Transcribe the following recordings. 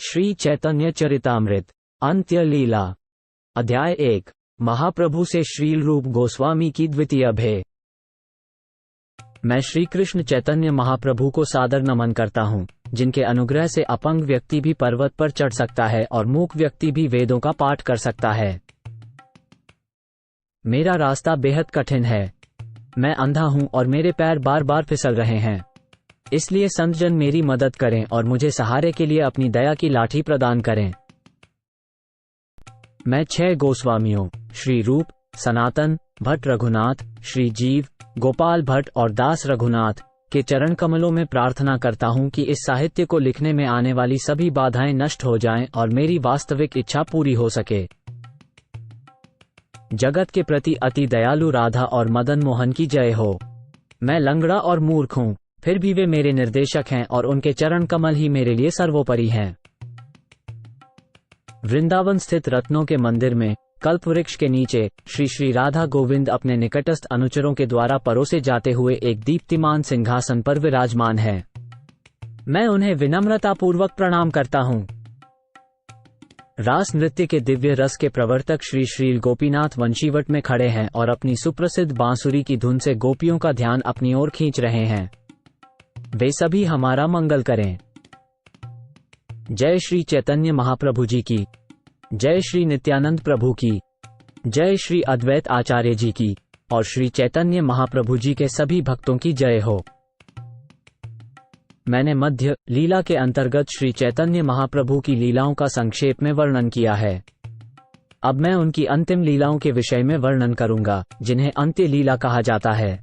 श्री चैतन्य चरितामृत अंत्य लीला अध्याय 1 महाप्रभु से श्रील रूप गोस्वामी की द्वितीय भेंट। मैं श्री कृष्ण चैतन्य महाप्रभु को सादर नमन करता हूँ, जिनके अनुग्रह से अपंग व्यक्ति भी पर्वत पर चढ़ सकता है और मूक व्यक्ति भी वेदों का पाठ कर सकता है। मेरा रास्ता बेहद कठिन है। मैं अंधा हूँ और मेरे पैर बार बार फिसल रहे हैं, इसलिए संतजन मेरी मदद करें और मुझे सहारे के लिए अपनी दया की लाठी प्रदान करें। मैं 6 गोस्वामियों श्री रूप, सनातन, भट्ट रघुनाथ, श्री जीव, गोपाल भट्ट और दास रघुनाथ के चरण कमलों में प्रार्थना करता हूं कि इस साहित्य को लिखने में आने वाली सभी बाधाएं नष्ट हो जाएं और मेरी वास्तविक इच्छा पूरी हो सके। जगत के प्रति अति दयालु राधा और मदन मोहन की जय हो। मैं लंगड़ा और मूर्ख हूं, फिर भी वे मेरे निर्देशक हैं और उनके चरण कमल ही मेरे लिए सर्वोपरि हैं। वृंदावन स्थित रत्नों के मंदिर में कल्प वृक्ष के नीचे श्री राधा गोविंद अपने निकटस्थ अनुचरों के द्वारा परोसे जाते हुए एक दीप्तिमान सिंहासन पर विराजमान है। मैं उन्हें विनम्रतापूर्वक प्रणाम करता हूँ। रास नृत्य के दिव्य रस के प्रवर्तक श्री श्रील गोपीनाथ वंशीवट में खड़े हैं और अपनी सुप्रसिद्ध बांसुरी की धुन से गोपियों का ध्यान अपनी ओर खींच रहे हैं। वे सभी हमारा मंगल करें। जय श्री चैतन्य महाप्रभु जी की, जय श्री नित्यानंद प्रभु की, जय श्री अद्वैत आचार्य जी की और श्री चैतन्य महाप्रभु जी के सभी भक्तों की जय हो। मैंने मध्य लीला के अंतर्गत श्री चैतन्य महाप्रभु की लीलाओं का संक्षेप में वर्णन किया है। अब मैं उनकी अंतिम लीलाओं के विषय में वर्णन करूंगा, जिन्हें अंत्य लीला कहा जाता है।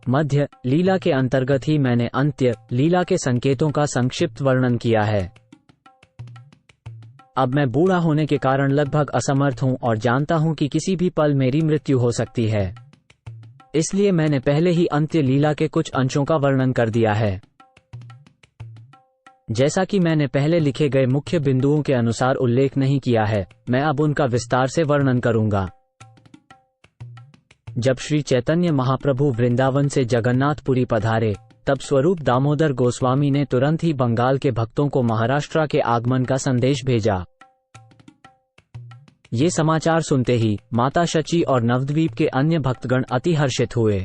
मध्य लीला के अंतर्गत ही मैंने अंत्य लीला के संकेतों का संक्षिप्त वर्णन किया है। अब मैं बूढ़ा होने के कारण लगभग असमर्थ हूं और जानता हूं कि किसी भी पल मेरी मृत्यु हो सकती है, इसलिए मैंने पहले ही अंत्य लीला के कुछ अंशों का वर्णन कर दिया है। जैसा कि मैंने पहले लिखे गए मुख्य बिंदुओं के अनुसार उल्लेख नहीं किया है, मैं अब उनका विस्तार से वर्णन करूंगा। जब श्री चैतन्य महाप्रभु वृंदावन से जगन्नाथपुरी पधारे, तब स्वरूप दामोदर गोस्वामी ने तुरंत ही बंगाल के भक्तों को महाराष्ट्र के आगमन का संदेश भेजा। ये समाचार सुनते ही माता शची और नवद्वीप के अन्य भक्तगण अति हर्षित हुए।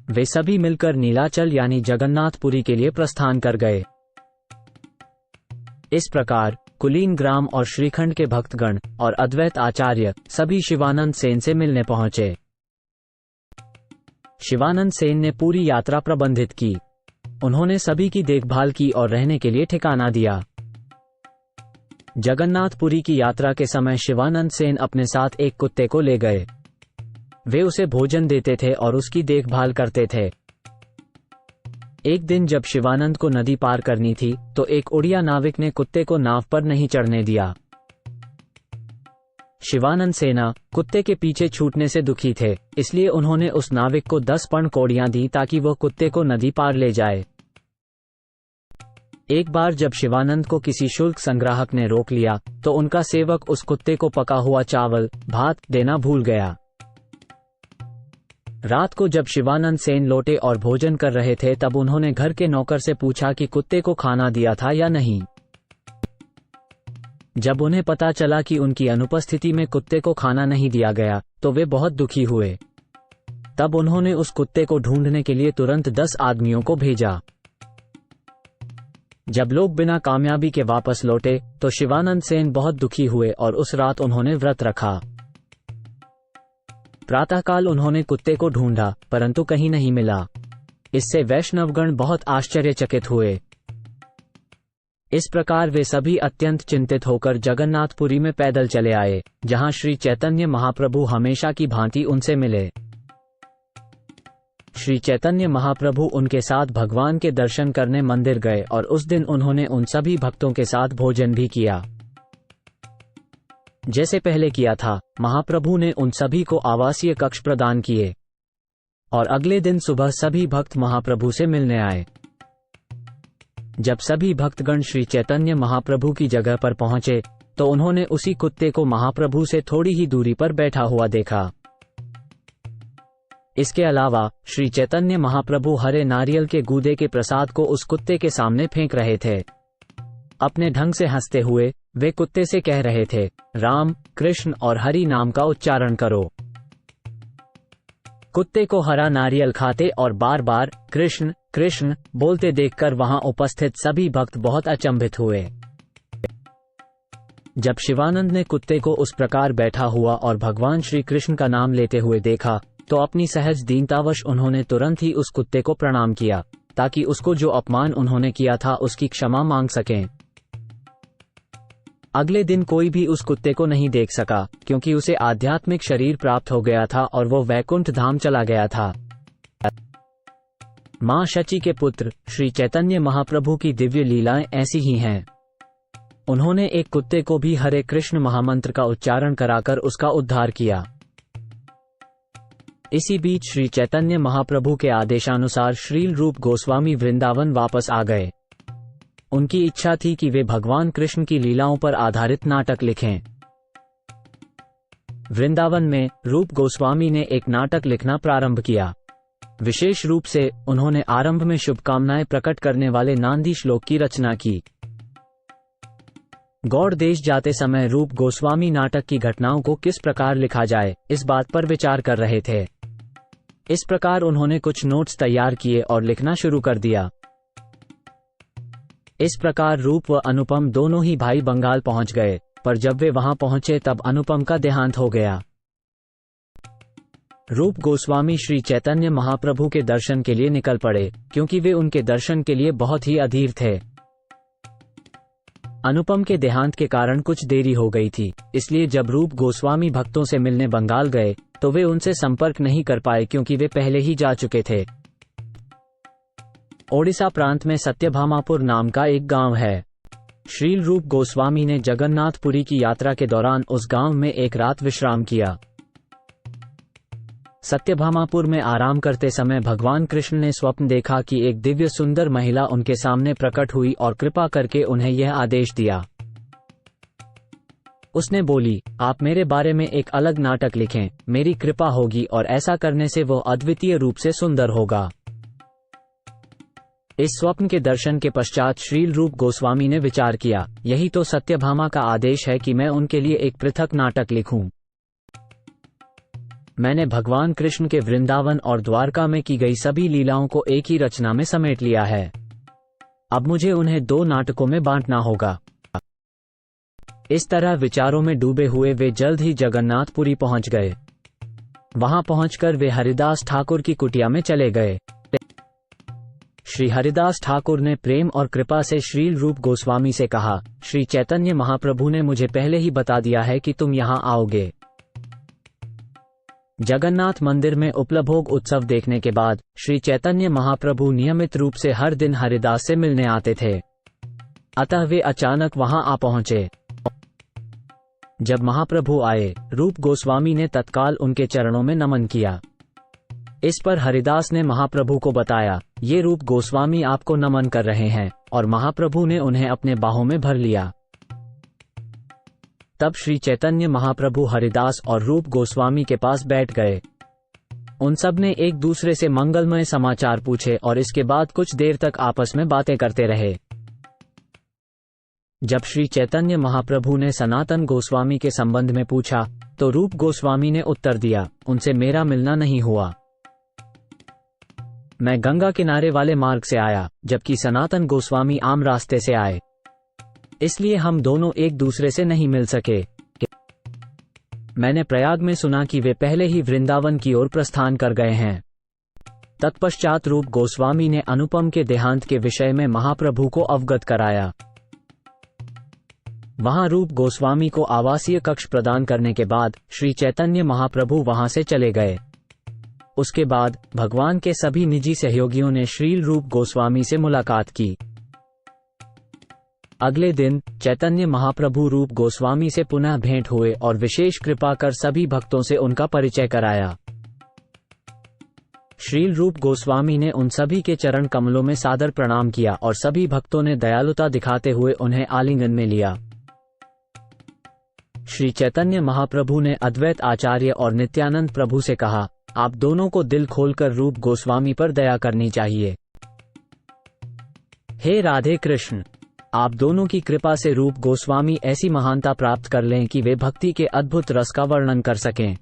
वे सभी मिलकर नीलाचल यानी जगन्नाथपुरी के लिए प्रस्थान कर गए। इस प्रकार कुलीन ग्राम और श्रीखंड के भक्तगण और अद्वैत आचार्य सभी शिवानंद सेन से मिलने पहुंचे। शिवानंद सेन ने पूरी यात्रा प्रबंधित की। उन्होंने सभी की देखभाल की और रहने के लिए ठिकाना दिया। जगन्नाथपुरी की यात्रा के समय शिवानंद सेन अपने साथ एक कुत्ते को ले गए। वे उसे भोजन देते थे और उसकी देखभाल करते थे। एक दिन जब शिवानंद को नदी पार करनी थी, तो एक उड़िया नाविक ने कुत्ते को नाव पर नहीं चढ़ने दिया। शिवानंद सेना कुत्ते के पीछे छूटने से दुखी थे, इसलिए उन्होंने उस नाविक को 10 पर्ण कौड़ियां दी ताकि वह कुत्ते को नदी पार ले जाए। एक बार जब शिवानंद को किसी शुल्क संग्राहक ने रोक लिया, तो उनका सेवक उस कुत्ते को पका हुआ चावल भात देना भूल गया। रात को जब शिवानंद सेन लौटे और भोजन कर रहे थे, तब उन्होंने घर के नौकर से पूछा कि कुत्ते को खाना दिया था या नहीं। जब उन्हें पता चला कि उनकी अनुपस्थिति में कुत्ते को खाना नहीं दिया गया, तो वे बहुत दुखी हुए। तब उन्होंने उस कुत्ते को ढूंढने के लिए तुरंत 10 आदमियों को भेजा। जब लोग बिना कामयाबी के वापस लौटे, तो शिवानंद सेन बहुत दुखी हुए और उस रात उन्होंने व्रत रखा। प्रातःकाल उन्होंने कुत्ते को ढूंढा, परंतु कहीं नहीं मिला। इससे वैष्णवगण बहुत आश्चर्यचकित हुए। इस प्रकार वे सभी अत्यंत चिंतित होकर जगन्नाथपुरी में पैदल चले आए, जहां श्री चैतन्य महाप्रभु हमेशा की भांति उनसे मिले। श्री चैतन्य महाप्रभु उनके साथ भगवान के दर्शन करने मंदिर गए और उस दिन उन्होंने उन सभी भक्तों के साथ भोजन भी किया। जैसे पहले किया था, महाप्रभु ने उन सभी को आवासीय कक्ष प्रदान किए और अगले दिन सुबह सभी भक्त महाप्रभु से मिलने आए। जब सभी भक्तगण श्री चैतन्य महाप्रभु की जगह पर पहुंचे, तो उन्होंने उसी कुत्ते को महाप्रभु से थोड़ी ही दूरी पर बैठा हुआ देखा। इसके अलावा श्री चैतन्य महाप्रभु हरे नारियल के गूदे के प्रसाद को उस कुत्ते के सामने फेंक रहे थे। अपने ढंग से हंसते हुए वे कुत्ते से कह रहे थे, राम, कृष्ण और हरि नाम का उच्चारण करो। कुत्ते को हरा नारियल खाते और बार बार कृष्ण कृष्ण बोलते देखकर वहां उपस्थित सभी भक्त बहुत अचंभित हुए। जब शिवानंद ने कुत्ते को उस प्रकार बैठा हुआ और भगवान श्री कृष्ण का नाम लेते हुए देखा तो अपनी सहज दीनतावश उन्होंने तुरंत ही उस कुत्ते को प्रणाम किया, ताकि उसको जो अपमान उन्होंने किया था उसकी क्षमा मांग सकें। अगले दिन कोई भी उस कुत्ते को नहीं देख सका, क्योंकि उसे आध्यात्मिक शरीर प्राप्त हो गया था और वो वैकुंठ धाम चला गया था। मां शची के पुत्र श्री चैतन्य महाप्रभु की दिव्य लीलाएं ऐसी ही हैं। उन्होंने एक कुत्ते को भी हरे कृष्ण महामंत्र का उच्चारण कराकर उसका उद्धार किया। इसी बीच श्री चैतन्य महाप्रभु के आदेशानुसार श्रील रूप गोस्वामी वृंदावन वापस आ गए। उनकी इच्छा थी कि वे भगवान कृष्ण की लीलाओं पर आधारित नाटक लिखें। वृंदावन में रूप गोस्वामी ने एक नाटक लिखना प्रारंभ किया। विशेष रूप से उन्होंने आरंभ में शुभकामनाएं प्रकट करने वाले नांदी श्लोक की रचना की। गौड़ देश जाते समय रूप गोस्वामी नाटक की घटनाओं को किस प्रकार लिखा जाए, इस बात पर विचार कर रहे थे। इस प्रकार उन्होंने कुछ नोट्स तैयार किए और लिखना शुरू कर दिया। इस प्रकार रूप व अनुपम दोनों ही भाई बंगाल पहुंच गए, पर जब वे वहां पहुंचे तब अनुपम का देहांत हो गया। रूप गोस्वामी श्री चैतन्य महाप्रभु के दर्शन के लिए निकल पड़े, क्योंकि वे उनके दर्शन के लिए बहुत ही अधीर थे। अनुपम के देहांत के कारण कुछ देरी हो गई थी, इसलिए जब रूप गोस्वामी भक्तों से मिलने बंगाल गए तो वे उनसे संपर्क नहीं कर पाए, क्योंकि वे पहले ही जा चुके थे। ओडिशा प्रांत में सत्यभामापुर नाम का एक गांव है। श्रील रूप गोस्वामी ने जगन्नाथपुरी की यात्रा के दौरान उस गांव में एक रात विश्राम किया। सत्यभामापुर में आराम करते समय भगवान कृष्ण ने स्वप्न देखा कि एक दिव्य सुंदर महिला उनके सामने प्रकट हुई और कृपा करके उन्हें यह आदेश दिया। उसने बोली, आप मेरे बारे में एक अलग नाटक लिखें, मेरी कृपा होगी और ऐसा करने से वो अद्वितीय रूप से सुंदर होगा। इस स्वप्न के दर्शन के पश्चात श्रील रूप गोस्वामी ने विचार किया, यही तो सत्यभामा का आदेश है कि मैं उनके लिए एक पृथक नाटक लिखूं। मैंने भगवान कृष्ण के वृंदावन और द्वारका में की गई सभी लीलाओं को एक ही रचना में समेट लिया है। अब मुझे उन्हें 2 नाटकों में बांटना होगा। इस तरह विचारों में डूबे हुए वे जल्द ही जगन्नाथपुरी पहुंच गए। वहां पहुंचकर वे हरिदास ठाकुर की कुटिया में चले गए। श्री हरिदास ठाकुर ने प्रेम और कृपा से श्रील रूप गोस्वामी से कहा, श्री चैतन्य महाप्रभु ने मुझे पहले ही बता दिया है कि तुम यहाँ आओगे। जगन्नाथ मंदिर में उपलभोग उत्सव देखने के बाद श्री चैतन्य महाप्रभु नियमित रूप से हर दिन हरिदास से मिलने आते थे। अतः वे अचानक वहां आ पहुंचे। जब महाप्रभु आए, रूप गोस्वामी ने तत्काल उनके चरणों में नमन किया। इस पर हरिदास ने महाप्रभु को बताया, ये रूप गोस्वामी आपको नमन कर रहे हैं, और महाप्रभु ने उन्हें अपने बाहों में भर लिया। तब श्री चैतन्य महाप्रभु हरिदास और रूप गोस्वामी के पास बैठ गए। उन सब ने एक दूसरे से मंगलमय समाचार पूछे और इसके बाद कुछ देर तक आपस में बातें करते रहे। जब श्री चैतन्य महाप्रभु ने सनातन गोस्वामी के संबंध में पूछा तो रूप गोस्वामी ने उत्तर दिया, उनसे मेरा मिलना नहीं हुआ। मैं गंगा किनारे वाले मार्ग से आया, जबकि सनातन गोस्वामी आम रास्ते से आए, इसलिए हम दोनों एक दूसरे से नहीं मिल सके। मैंने प्रयाग में सुना कि वे पहले ही वृंदावन की ओर प्रस्थान कर गए हैं। तत्पश्चात रूप गोस्वामी ने अनुपम के देहांत के विषय में महाप्रभु को अवगत कराया। वहां रूप गोस्वामी को आवासीय कक्ष प्रदान करने के बाद श्री चैतन्य महाप्रभु वहां से चले गए। उसके बाद भगवान के सभी निजी सहयोगियों ने श्रील रूप गोस्वामी से मुलाकात की। अगले दिन चैतन्य महाप्रभु रूप गोस्वामी से पुनः भेंट हुए और विशेष कृपा कर सभी भक्तों से उनका परिचय कराया। श्रील रूप गोस्वामी ने उन सभी के चरण कमलों में सादर प्रणाम किया और सभी भक्तों ने दयालुता दिखाते हुए उन्हें आलिंगन में लिया। श्री चैतन्य महाप्रभु ने अद्वैत आचार्य और नित्यानंद प्रभु से कहा, आप दोनों को दिल खोलकर रूप गोस्वामी पर दया करनी चाहिए। हे राधे कृष्ण, आप दोनों की कृपा से रूप गोस्वामी ऐसी महानता प्राप्त कर लें कि वे भक्ति के अद्भुत रस का वर्णन कर सकें।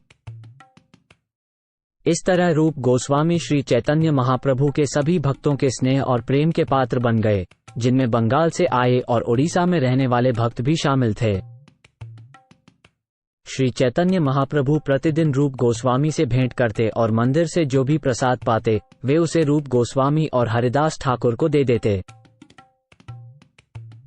इस तरह रूप गोस्वामी श्री चैतन्य महाप्रभु के सभी भक्तों के स्नेह और प्रेम के पात्र बन गए, जिनमें बंगाल से आए और ओडिशा में रहने वाले भक्त भी शामिल थे। श्री चैतन्य महाप्रभु प्रतिदिन रूप गोस्वामी से भेंट करते और मंदिर से जो भी प्रसाद पाते वे उसे रूप गोस्वामी और हरिदास ठाकुर को दे देते।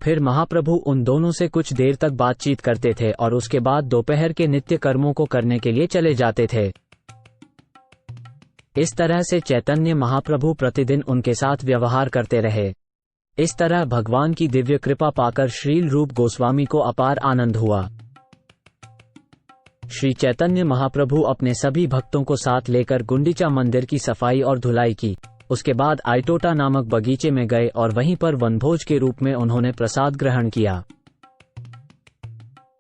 फिर महाप्रभु उन दोनों से कुछ देर तक बातचीत करते थे और उसके बाद दोपहर के नित्य कर्मों को करने के लिए चले जाते थे। इस तरह से चैतन्य महाप्रभु प्रतिदिन उनके साथ व्यवहार करते रहे। इस तरह भगवान की दिव्य कृपा पाकर श्रील रूप गोस्वामी को अपार आनंद हुआ। श्री चैतन्य महाप्रभु अपने सभी भक्तों को साथ लेकर गुंडीचा मंदिर की सफाई और धुलाई की। उसके बाद आइटोटा नामक बगीचे में गए और वहीं पर वनभोज के रूप में उन्होंने प्रसाद ग्रहण किया।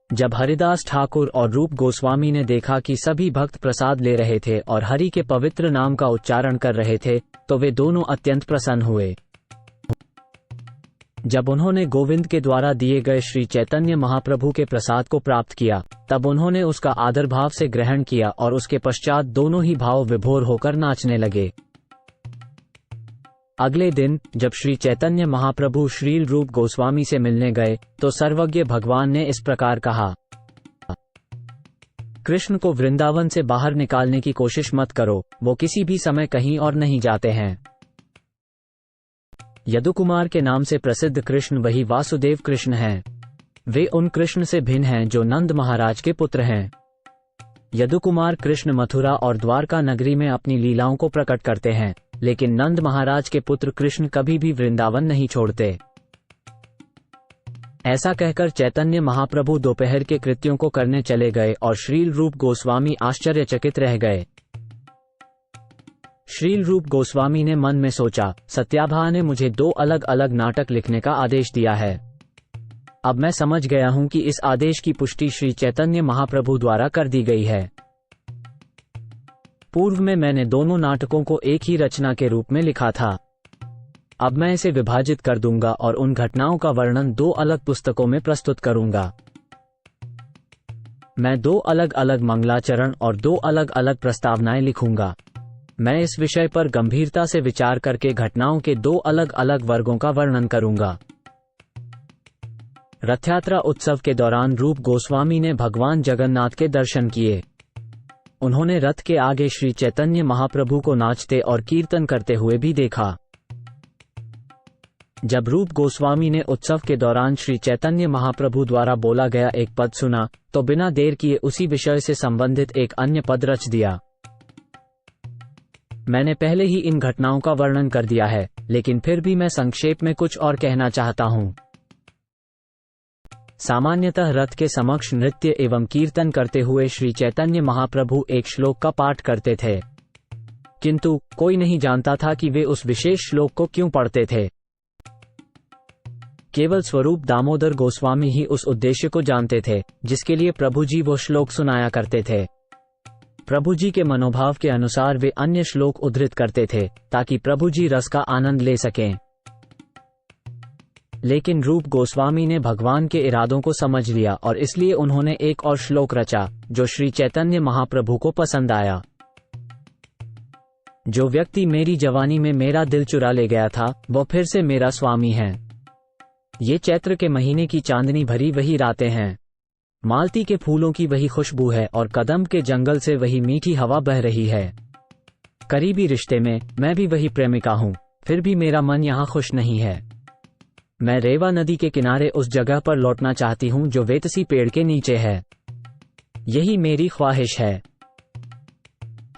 जब हरिदास ठाकुर और रूप गोस्वामी ने देखा कि सभी भक्त प्रसाद ले रहे थे और हरि के पवित्र नाम का उच्चारण कर रहे थे, तो वे दोनों अत्यंत प्रसन्न हुए। जब उन्होंने गोविंद के द्वारा दिए गए श्री चैतन्य महाप्रभु के प्रसाद को प्राप्त किया, तब उन्होंने उसका आदर भाव से ग्रहण किया और उसके पश्चात दोनों ही भाव विभोर होकर नाचने लगे। अगले दिन जब श्री चैतन्य महाप्रभु श्रील रूप गोस्वामी से मिलने गए, तो सर्वज्ञ भगवान ने इस प्रकार कहा, कृष्ण को वृंदावन से बाहर निकालने की कोशिश मत करो, वो किसी भी समय कहीं और नहीं जाते हैं। यदुकुमार के नाम से प्रसिद्ध कृष्ण वही वासुदेव कृष्ण हैं। वे उन कृष्ण से भिन्न हैं जो नंद महाराज के पुत्र हैं। यदुकुमार कृष्ण मथुरा और द्वारका नगरी में अपनी लीलाओं को प्रकट करते हैं, लेकिन नंद महाराज के पुत्र कृष्ण कभी भी वृंदावन नहीं छोड़ते। ऐसा कहकर चैतन्य महाप्रभु दोपहर के कृत्यों को करने चले गए और श्रील रूप गोस्वामी आश्चर्यचकित रह गए। श्रील रूप गोस्वामी ने मन में सोचा, सत्याभा ने मुझे 2 अलग अलग नाटक लिखने का आदेश दिया है। अब मैं समझ गया हूं कि इस आदेश की पुष्टि श्री चैतन्य महाप्रभु द्वारा कर दी गई है। पूर्व में मैंने दोनों नाटकों को एक ही रचना के रूप में लिखा था। अब मैं इसे विभाजित कर दूंगा और उन घटनाओं का वर्णन 2 अलग पुस्तकों में प्रस्तुत करूंगा। मैं 2 अलग अलग मंगलाचरण और 2 अलग अलग प्रस्तावनाएं लिखूंगा। मैं इस विषय पर गंभीरता से विचार करके घटनाओं के 2 अलग अलग वर्गों का वर्णन करूंगा। रथयात्रा उत्सव के दौरान रूप गोस्वामी ने भगवान जगन्नाथ के दर्शन किए। उन्होंने रथ के आगे श्री चैतन्य महाप्रभु को नाचते और कीर्तन करते हुए भी देखा। जब रूप गोस्वामी ने उत्सव के दौरान श्री चैतन्य महाप्रभु द्वारा बोला गया एक पद सुना, तो बिना देर किए उसी विषय से संबंधित एक अन्य पद रच दिया। मैंने पहले ही इन घटनाओं का वर्णन कर दिया है, लेकिन फिर भी मैं संक्षेप में कुछ और कहना चाहता हूं। सामान्यतः रथ के समक्ष नृत्य एवं कीर्तन करते हुए श्री चैतन्य महाप्रभु एक श्लोक का पाठ करते थे, किंतु कोई नहीं जानता था कि वे उस विशेष श्लोक को क्यों पढ़ते थे। केवल स्वरूप दामोदर गोस्वामी ही उस उद्देश्य को जानते थे जिसके लिए प्रभु जी वो श्लोक सुनाया करते थे। प्रभु जी के मनोभाव के अनुसार वे अन्य श्लोक उद्धृत करते थे ताकि प्रभु जी रस का आनंद ले सकें। लेकिन रूप गोस्वामी ने भगवान के इरादों को समझ लिया और इसलिए उन्होंने एक और श्लोक रचा जो श्री चैतन्य महाप्रभु को पसंद आया। जो व्यक्ति मेरी जवानी में मेरा दिल चुरा ले गया था, वो फिर से मेरा स्वामी है। ये चैत्र के महीने की चांदनी भरी वही रातें हैं। मालती के फूलों की वही खुशबू है और कदम के जंगल से वही मीठी हवा बह रही है। करीबी रिश्ते में मैं भी वही प्रेमिका हूँ, फिर भी मेरा मन यहाँ खुश नहीं है। मैं रेवा नदी के किनारे उस जगह पर लौटना चाहती हूँ जो वेतसी पेड़ के नीचे है। यही मेरी ख्वाहिश है।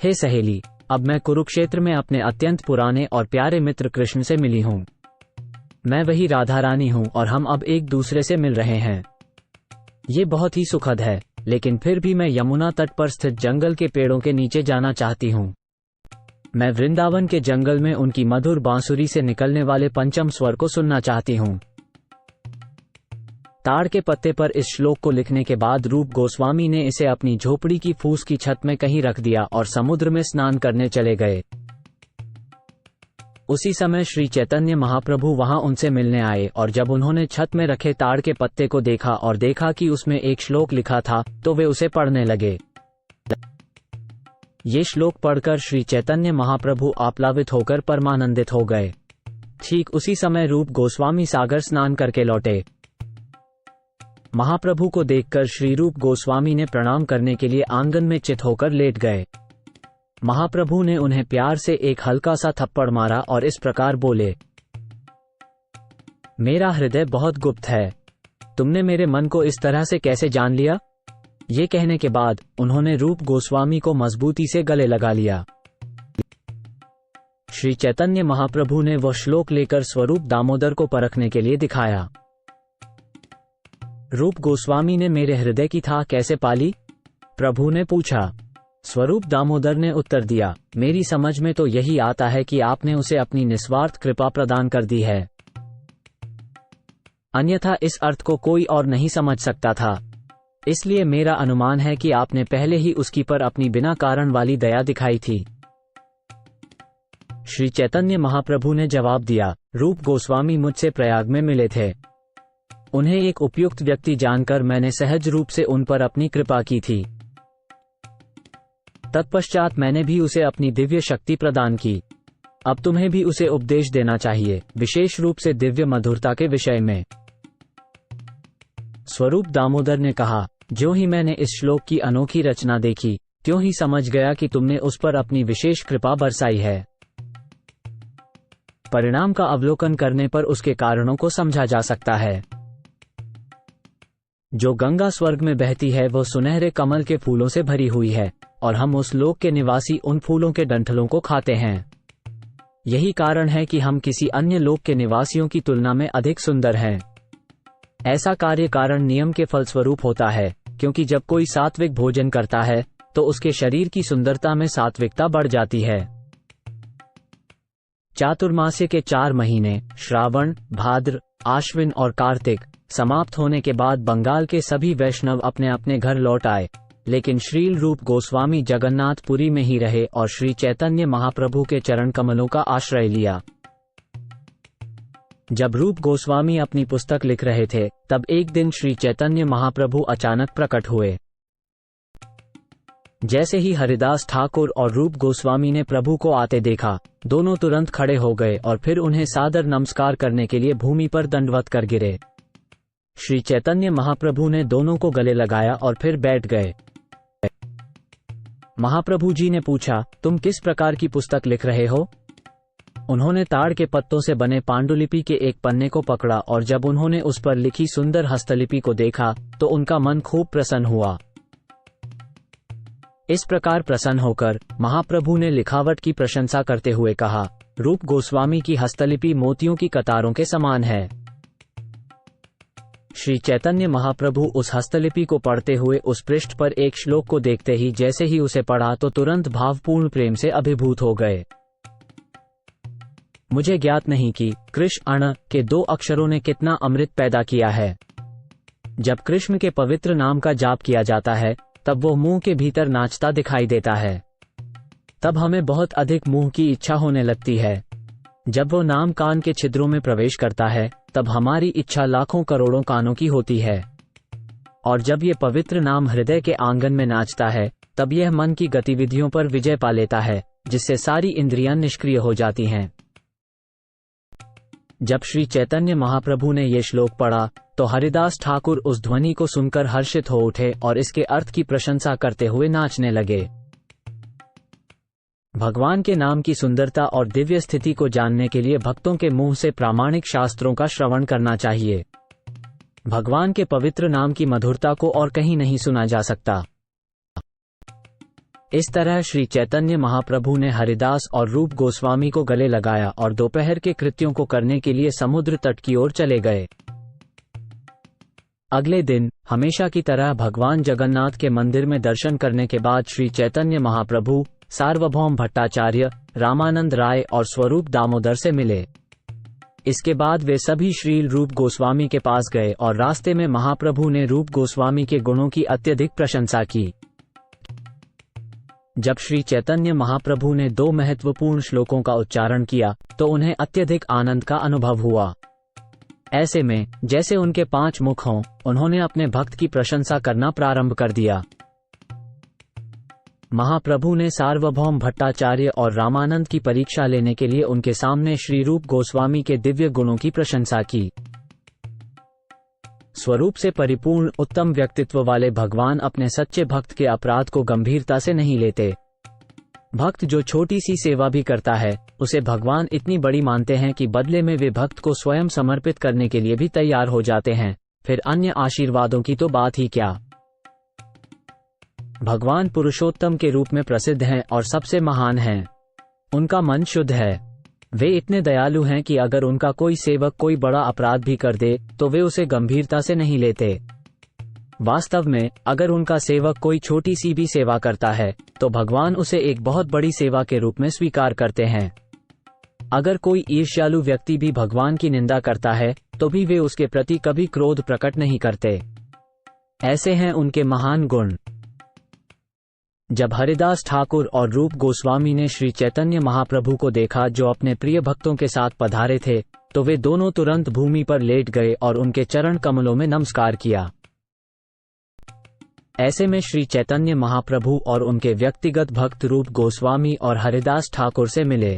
हे सहेली, अब मैं कुरुक्षेत्र में अपने अत्यंत पुराने और प्यारे मित्र कृष्ण से मिली हूँ। मैं वही राधा रानी हूँ और हम अब एक दूसरे से मिल रहे हैं। ये बहुत ही सुखद है, लेकिन फिर भी मैं यमुना तट पर स्थित जंगल के पेड़ों के नीचे जाना चाहती हूँ। मैं वृंदावन के जंगल में उनकी मधुर बांसुरी से निकलने वाले पंचम स्वर को सुनना चाहती हूँ। ताड़ के पत्ते पर इस श्लोक को लिखने के बाद रूप गोस्वामी ने इसे अपनी झोपड़ी की फूस की छत में कहीं रख दिया और समुद्र में स्नान करने चले गए। उसी समय श्री चैतन्य महाप्रभु वहां उनसे मिलने आए और जब उन्होंने छत में रखे ताड़ के पत्ते को देखा और देखा कि उसमें एक श्लोक लिखा था तो वे उसे पढ़ने लगे। ये श्लोक पढ़कर श्री चैतन्य महाप्रभु आप्लावित होकर परमानंदित हो गए। ठीक उसी समय रूप गोस्वामी सागर स्नान करके लौटे। महाप्रभु को देखकर श्री रूप गोस्वामी ने प्रणाम करने के लिए आंगन में चित होकर लेट गए। महाप्रभु ने उन्हें प्यार से एक हल्का सा थप्पड़ मारा और इस प्रकार बोले, मेरा हृदय बहुत गुप्त है, तुमने मेरे मन को इस तरह से कैसे जान लिया? ये कहने के बाद उन्होंने रूप गोस्वामी को मजबूती से गले लगा लिया। श्री चैतन्य महाप्रभु ने वह श्लोक लेकर स्वरूप दामोदर को परखने के लिए दिखाया। रूप गोस्वामी ने मेरे हृदय की थाह कैसे पाली? प्रभु ने पूछा। स्वरूप दामोदर ने उत्तर दिया, मेरी समझ में तो यही आता है कि आपने उसे अपनी निस्वार्थ कृपा प्रदान कर दी है, अन्यथा इस अर्थ को कोई और नहीं समझ सकता था। इसलिए मेरा अनुमान है कि आपने पहले ही उसकी पर अपनी बिना कारण वाली दया दिखाई थी। श्री चैतन्य महाप्रभु ने जवाब दिया, रूप गोस्वामी मुझसे प्रयाग में मिले थे। उन्हें एक उपयुक्त व्यक्ति जानकर मैंने सहज रूप से उन पर अपनी कृपा की थी। तत्पश्चात मैंने भी उसे अपनी दिव्य शक्ति प्रदान की। अब तुम्हें भी उसे उपदेश देना चाहिए, विशेष रूप से दिव्य मधुरता के विषय में। स्वरूप दामोदर ने कहा, जो ही मैंने इस श्लोक की अनोखी रचना देखी त्यों ही समझ गया कि तुमने उस पर अपनी विशेष कृपा बरसाई है। परिणाम का अवलोकन करने पर उसके कारणों को समझा जा सकता है। जो गंगा स्वर्ग में बहती है वह सुनहरे कमल के फूलों से भरी हुई है और हम उस लोक के निवासी उन फूलों के डंठलों को खाते हैं। यही कारण है कि हम किसी अन्य लोक के निवासियों की तुलना में अधिक सुंदर हैं। ऐसा कार्य कारण नियम के फलस्वरूप होता है, क्योंकि जब कोई सात्विक भोजन करता है तो उसके शरीर की सुंदरता में सात्विकता बढ़ जाती है। चातुर्मास्य के 4 महीने श्रावण, भाद्र, आश्विन और कार्तिक समाप्त होने के बाद बंगाल के सभी वैष्णव अपने अपने घर लौट आए, लेकिन श्रील रूप गोस्वामी जगन्नाथपुरी में ही रहे और श्री चैतन्य महाप्रभु के चरण कमलों का आश्रय लिया। जब रूप गोस्वामी अपनी पुस्तक लिख रहे थे तब एक दिन श्री चैतन्य महाप्रभु अचानक प्रकट हुए। जैसे ही हरिदास ठाकुर और रूप गोस्वामी ने प्रभु को आते देखा, दोनों तुरंत खड़े हो गए और फिर उन्हें सादर नमस्कार करने के लिए भूमि पर दंडवत कर गिरे। श्री चैतन्य महाप्रभु ने दोनों को गले लगाया और फिर बैठ गए। महाप्रभु जी ने पूछा, तुम किस प्रकार की पुस्तक लिख रहे हो? उन्होंने ताड़ के पत्तों से बने पांडुलिपि के एक पन्ने को पकड़ा और जब उन्होंने उस पर लिखी सुंदर हस्तलिपि को देखा तो उनका मन खूब प्रसन्न हुआ। इस प्रकार प्रसन्न होकर महाप्रभु ने लिखावट की प्रशंसा करते हुए कहा, रूप गोस्वामी की हस्तलिपि मोतियों की कतारों के समान है। श्री चैतन्य महाप्रभु उस हस्तलिपि को पढ़ते हुए उस पृष्ठ पर एक श्लोक को देखते ही जैसे ही उसे पढ़ा तो तुरंत भावपूर्ण प्रेम से अभिभूत हो गए। मुझे ज्ञात नहीं कि कृष्ण अण के 2 अक्षरों ने कितना अमृत पैदा किया है। जब कृष्ण के पवित्र नाम का जाप किया जाता है तब वो मुंह के भीतर नाचता दिखाई देता है। तब हमें बहुत अधिक मुंह की इच्छा होने लगती है। जब वो नाम कान के छिद्रों में प्रवेश करता है तब हमारी इच्छा लाखों करोड़ों कानों की होती है। और जब ये पवित्र नाम हृदय के आंगन में नाचता है तब यह मन की गतिविधियों पर विजय पा लेता है, जिससे सारी इंद्रियां निष्क्रिय हो जाती हैं। जब श्री चैतन्य महाप्रभु ने ये श्लोक पढ़ा तो हरिदास ठाकुर उस ध्वनि को सुनकर हर्षित हो उठे और इसके अर्थ की प्रशंसा करते हुए नाचने लगे। भगवान के नाम की सुंदरता और दिव्य स्थिति को जानने के लिए भक्तों के मुंह से प्रामाणिक शास्त्रों का श्रवण करना चाहिए। भगवान के पवित्र नाम की मधुरता को और कहीं नहीं सुना जा सकता। इस तरह श्री चैतन्य महाप्रभु ने हरिदास और रूप गोस्वामी को गले लगाया और दोपहर के कृत्यों को करने के लिए समुद्र तट की ओर चले गए। अगले दिन हमेशा की तरह भगवान जगन्नाथ के मंदिर में दर्शन करने के बाद श्री चैतन्य महाप्रभु सार्वभौम भट्टाचार्य, रामानंद राय और स्वरूप दामोदर से मिले। इसके बाद वे सभी श्रील रूप गोस्वामी के पास गए और रास्ते में महाप्रभु ने रूप गोस्वामी के गुणों की अत्यधिक प्रशंसा की। जब श्री चैतन्य महाप्रभु ने 2 महत्वपूर्ण श्लोकों का उच्चारण किया तो उन्हें अत्यधिक आनंद का अनुभव हुआ। ऐसे में जैसे उनके 5 मुख हों, उन्होंने अपने भक्त की प्रशंसा करना प्रारंभ कर दिया। महाप्रभु ने सार्वभौम भट्टाचार्य और रामानंद की परीक्षा लेने के लिए उनके सामने श्री रूप गोस्वामी के दिव्य गुणों की प्रशंसा की। स्वरूप से परिपूर्ण उत्तम व्यक्तित्व वाले भगवान अपने सच्चे भक्त के अपराध को गंभीरता से नहीं लेते। भक्त जो छोटी सी सेवा भी करता है, उसे भगवान इतनी बड़ी मानते हैं कि बदले में वे भक्त को स्वयं समर्पित करने के लिए भी तैयार हो जाते हैं। फिर अन्य आशीर्वादों की तो बात ही क्या। भगवान पुरुषोत्तम के रूप में प्रसिद्ध हैं और सबसे महान हैं। उनका मन शुद्ध है। वे इतने दयालु हैं कि अगर उनका कोई सेवक कोई बड़ा अपराध भी कर दे तो वे उसे गंभीरता से नहीं लेते। वास्तव में अगर उनका सेवक कोई छोटी सी भी सेवा करता है तो भगवान उसे एक बहुत बड़ी सेवा के रूप में स्वीकार करते हैं। अगर कोई ईर्ष्यालु व्यक्ति भी भगवान की निंदा करता है तो भी वे उसके प्रति कभी क्रोध प्रकट नहीं करते। ऐसे हैं उनके महान गुण। जब हरिदास ठाकुर और रूप गोस्वामी ने श्री चैतन्य महाप्रभु को देखा जो अपने प्रिय भक्तों के साथ पधारे थे, तो वे दोनों तुरंत भूमि पर लेट गए और उनके चरण कमलों में नमस्कार किया। ऐसे में श्री चैतन्य महाप्रभु और उनके व्यक्तिगत भक्त रूप गोस्वामी और हरिदास ठाकुर से मिले।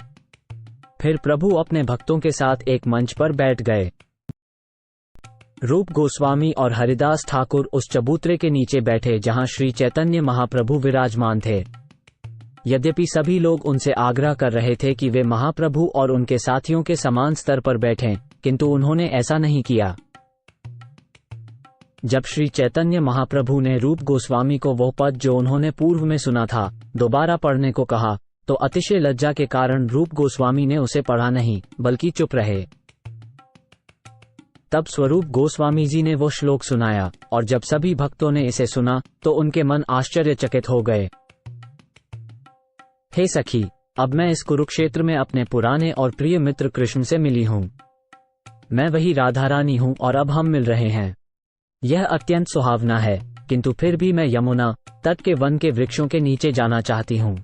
फिर प्रभु अपने भक्तों के साथ एक मंच पर बैठ गए। रूप गोस्वामी और हरिदास ठाकुर उस चबूतरे के नीचे बैठे जहां श्री चैतन्य महाप्रभु विराजमान थे। यद्यपि सभी लोग उनसे आग्रह कर रहे थे कि वे महाप्रभु और उनके साथियों के समान स्तर पर बैठें, किंतु उन्होंने ऐसा नहीं किया। जब श्री चैतन्य महाप्रभु ने रूप गोस्वामी को वो पद जो उन्होंने पूर्व में सुना था दोबारा पढ़ने को कहा, तो अतिशय लज्जा के कारण रूप गोस्वामी ने उसे पढ़ा नहीं बल्कि चुप रहे। तब स्वरूप गोस्वामी जी ने वो श्लोक सुनाया और जब सभी भक्तों ने इसे सुना तो उनके मन आश्चर्यचकित हो गए। हे सखी, अब मैं इस कुरुक्षेत्र में अपने पुराने और प्रिय मित्र कृष्ण से मिली हूँ। मैं वही राधा रानी हूँ और अब हम मिल रहे हैं। यह अत्यंत सुहावना है, किंतु फिर भी मैं यमुना तट के वन के वृक्षों के नीचे जाना चाहती हूँ।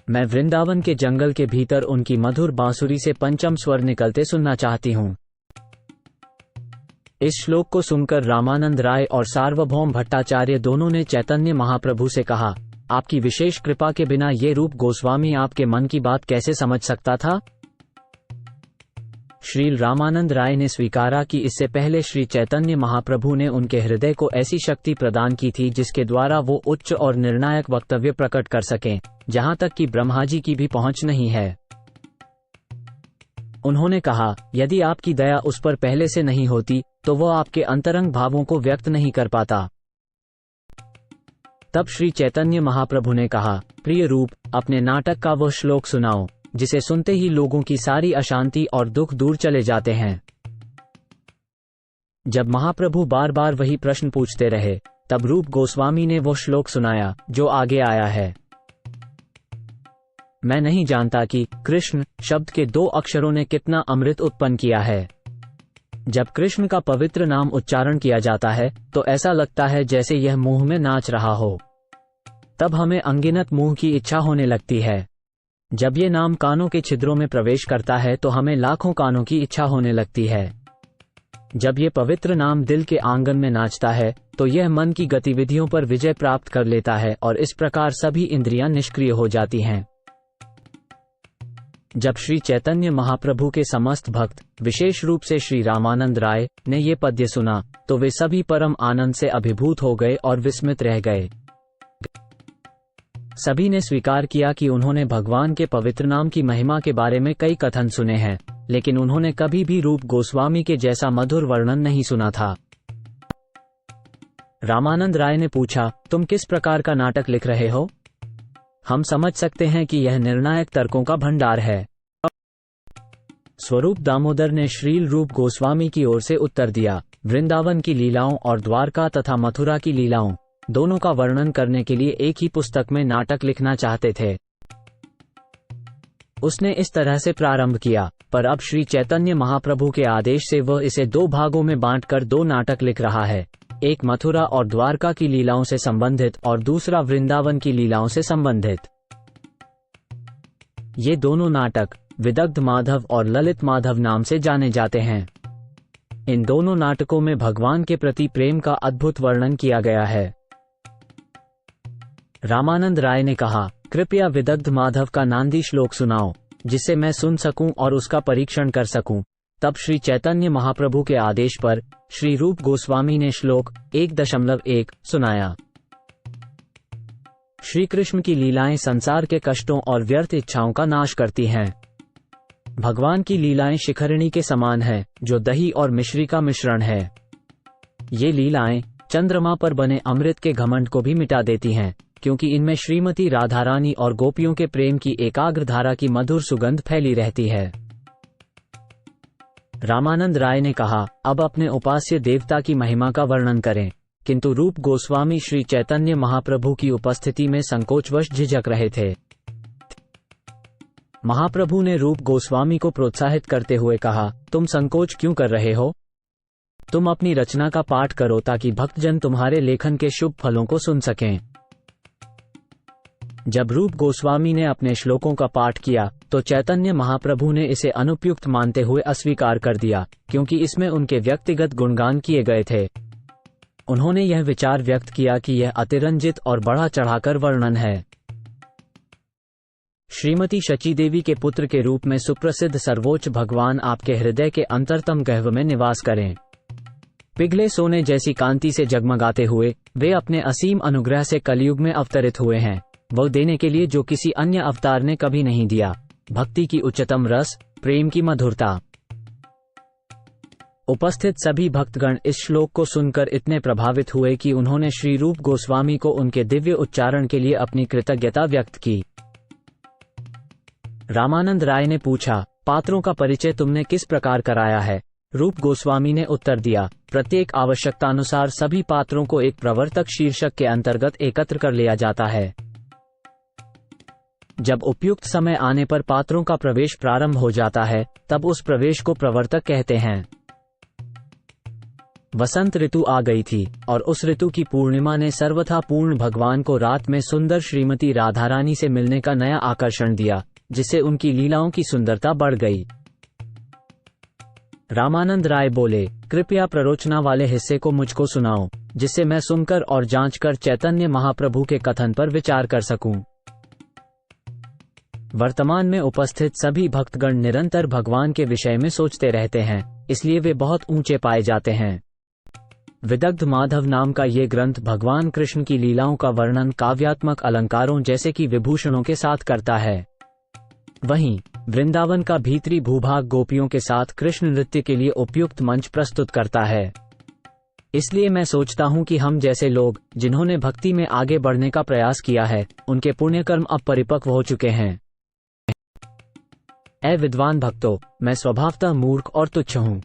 मैं वृंदावन के जंगल के भीतर उनकी मधुर बांसुरी से पंचम स्वर निकलते सुनना चाहती हूँ। इस श्लोक को सुनकर रामानंद राय और सार्वभौम भट्टाचार्य दोनों ने चैतन्य महाप्रभु से कहा, आपकी विशेष कृपा के बिना ये रूप गोस्वामी आपके मन की बात कैसे समझ सकता था? श्री रामानंद राय ने स्वीकारा कि इससे पहले श्री चैतन्य महाप्रभु ने उनके हृदय को ऐसी शक्ति प्रदान की थी जिसके द्वारा वो उच्च और निर्णायक वक्तव्य प्रकट कर सकें, जहां तक कि ब्रह्मा जी की भी पहुंच नहीं है। उन्होंने कहा, यदि आपकी दया उस पर पहले से नहीं होती तो वह आपके अंतरंग भावों को व्यक्त नहीं कर पाता। तब श्री चैतन्य महाप्रभु ने कहा, प्रिय रूप, अपने नाटक का वह श्लोक सुनाओ जिसे सुनते ही लोगों की सारी अशांति और दुख दूर चले जाते हैं। जब महाप्रभु बार बार वही प्रश्न पूछते रहे, तब रूप गोस्वामी ने वो श्लोक सुनाया जो आगे आया है। मैं नहीं जानता कि कृष्ण शब्द के 2 अक्षरों ने कितना अमृत उत्पन्न किया है। जब कृष्ण का पवित्र नाम उच्चारण किया जाता है तो ऐसा लगता है जैसे यह मुंह में नाच रहा हो। तब हमें अनगिनत मुंह की इच्छा होने लगती है। जब ये नाम कानों के छिद्रों में प्रवेश करता है तो हमें लाखों कानों की इच्छा होने लगती है। जब ये पवित्र नाम दिल के आंगन में नाचता है तो यह मन की गतिविधियों पर विजय प्राप्त कर लेता है और इस प्रकार सभी इंद्रियां निष्क्रिय हो जाती हैं। जब श्री चैतन्य महाप्रभु के समस्त भक्त, विशेष रूप से श्री रामानंद राय, ने ये पद्य सुना तो वे सभी परम आनंद से अभिभूत हो गए और विस्मित रह गए। सभी ने स्वीकार किया कि उन्होंने भगवान के पवित्र नाम की महिमा के बारे में कई कथन सुने हैं, लेकिन उन्होंने कभी भी रूप गोस्वामी के जैसा मधुर वर्णन नहीं सुना था। रामानंद राय ने पूछा, तुम किस प्रकार का नाटक लिख रहे हो? हम समझ सकते हैं कि यह निर्णायक तर्कों का भंडार है। स्वरूप दामोदर ने श्रील रूप गोस्वामी की ओर से उत्तर दिया, वृंदावन की लीलाओं और द्वारका तथा मथुरा की लीलाओं दोनों का वर्णन करने के लिए एक ही पुस्तक में नाटक लिखना चाहते थे। उसने इस तरह से प्रारंभ किया, पर अब श्री चैतन्य महाप्रभु के आदेश से वह इसे 2 भागों में बांटकर 2 नाटक लिख रहा है। एक मथुरा और द्वारका की लीलाओं से संबंधित और दूसरा वृंदावन की लीलाओं से संबंधित। ये दोनों नाटक विदग्ध माधव और ललित माधव नाम से जाने जाते हैं। इन दोनों नाटकों में भगवान के प्रति प्रेम का अद्भुत वर्णन किया गया है। रामानंद राय ने कहा, कृपया विदग्ध माधव का नांदी श्लोक सुनाओ, जिसे मैं सुन सकूं और उसका परीक्षण कर सकूं। तब श्री चैतन्य महाप्रभु के आदेश पर श्री रूप गोस्वामी ने श्लोक 1.1 सुनाया। श्री कृष्ण की लीलाएं संसार के कष्टों और व्यर्थ इच्छाओं का नाश करती हैं। भगवान की लीलाएं शिखरिणी के समान है, जो दही और मिश्री का मिश्रण है। ये लीलाएं चंद्रमा पर बने अमृत के घमंड को भी मिटा देती हैं, क्योंकि इनमें श्रीमती राधारानी और गोपियों के प्रेम की एकाग्र धारा की मधुर सुगंध फैली रहती है। रामानंद राय ने कहा, अब अपने उपास्य देवता की महिमा का वर्णन करें। किंतु रूप गोस्वामी श्री चैतन्य महाप्रभु की उपस्थिति में संकोचवश झिझक रहे थे। महाप्रभु ने रूप गोस्वामी को प्रोत्साहित करते हुए कहा, तुम संकोच क्यों कर रहे हो? तुम अपनी रचना का पाठ करो ताकि भक्तजन तुम्हारे लेखन के शुभ फलों को सुन सकें। जब रूप गोस्वामी ने अपने श्लोकों का पाठ किया तो चैतन्य महाप्रभु ने इसे अनुपयुक्त मानते हुए अस्वीकार कर दिया, क्योंकि इसमें उनके व्यक्तिगत गुणगान किए गए थे। उन्होंने यह विचार व्यक्त किया कि यह अतिरंजित और बढ़ा चढ़ाकर वर्णन है। श्रीमती शची देवी के पुत्र के रूप में सुप्रसिद्ध सर्वोच्च भगवान आपके हृदय के अंतरतम गह्वर में निवास करें। पिघले सोने जैसी कांति से जगमगाते हुए वे अपने असीम अनुग्रह से कलयुग में अवतरित हुए हैं, वो देने के लिए जो किसी अन्य अवतार ने कभी नहीं दिया। भक्ति की उच्चतम रस, प्रेम की मधुरता। उपस्थित सभी भक्तगण इस श्लोक को सुनकर इतने प्रभावित हुए कि उन्होंने श्री रूप गोस्वामी को उनके दिव्य उच्चारण के लिए अपनी कृतज्ञता व्यक्त की। रामानंद राय ने पूछा, पात्रों का परिचय तुमने किस प्रकार कराया है? रूप गोस्वामी ने उत्तर दिया, प्रत्येक आवश्यकतानुसार सभी पात्रों को एक प्रवर्तक शीर्षक के अंतर्गत एकत्र कर लिया जाता है। जब उपयुक्त समय आने पर पात्रों का प्रवेश प्रारंभ हो जाता है, तब उस प्रवेश को प्रवर्तक कहते हैं। वसंत ऋतु आ गई थी और उस ऋतु की पूर्णिमा ने सर्वथा पूर्ण भगवान को रात में सुंदर श्रीमती राधारानी से मिलने का नया आकर्षण दिया, जिससे उनकी लीलाओं की सुंदरता बढ़ गई। रामानंद राय बोले, कृपया प्ररोचना वाले हिस्से को मुझको सुनाओ, जिससे मैं सुनकर और जांचकर चैतन्य महाप्रभु के कथन पर विचार कर सकूं। वर्तमान में उपस्थित सभी भक्तगण निरंतर भगवान के विषय में सोचते रहते हैं, इसलिए वे बहुत ऊंचे पाए जाते हैं। विदग्ध माधव नाम का ये ग्रंथ भगवान कृष्ण की लीलाओं का वर्णन काव्यात्मक अलंकारों जैसे कि विभूषणों के साथ करता है। वहीं वृंदावन का भीतरी भूभाग गोपियों के साथ कृष्ण नृत्य के लिए उपयुक्त मंच प्रस्तुत करता है। इसलिए मैं सोचता हूं कि हम जैसे लोग जिन्होंने भक्ति में आगे बढ़ने का प्रयास किया है, उनके पुण्यकर्म अब परिपक्व हो चुके हैं। ऐ विद्वान भक्तों, मैं स्वभावतः मूर्ख और तुच्छ हूँ।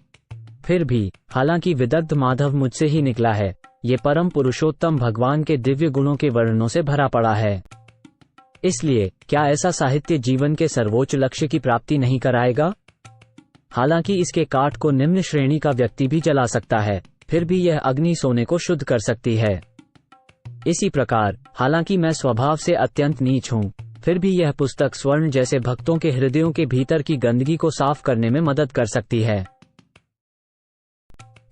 फिर भी हालांकि विदग्ध माधव मुझसे ही निकला है, ये परम पुरुषोत्तम भगवान के दिव्य गुणों के वर्णनों से भरा पड़ा है। इसलिए क्या ऐसा साहित्य जीवन के सर्वोच्च लक्ष्य की प्राप्ति नहीं कराएगा? हालांकि इसके काठ को निम्न श्रेणी का व्यक्ति भी जला सकता है, फिर भी यह अग्नि सोने को शुद्ध कर सकती है। इसी प्रकार हालांकि मैं स्वभाव से अत्यंत नीच हूँ, फिर भी यह पुस्तक स्वर्ण जैसे भक्तों के हृदयों के भीतर की गंदगी को साफ करने में मदद कर सकती है।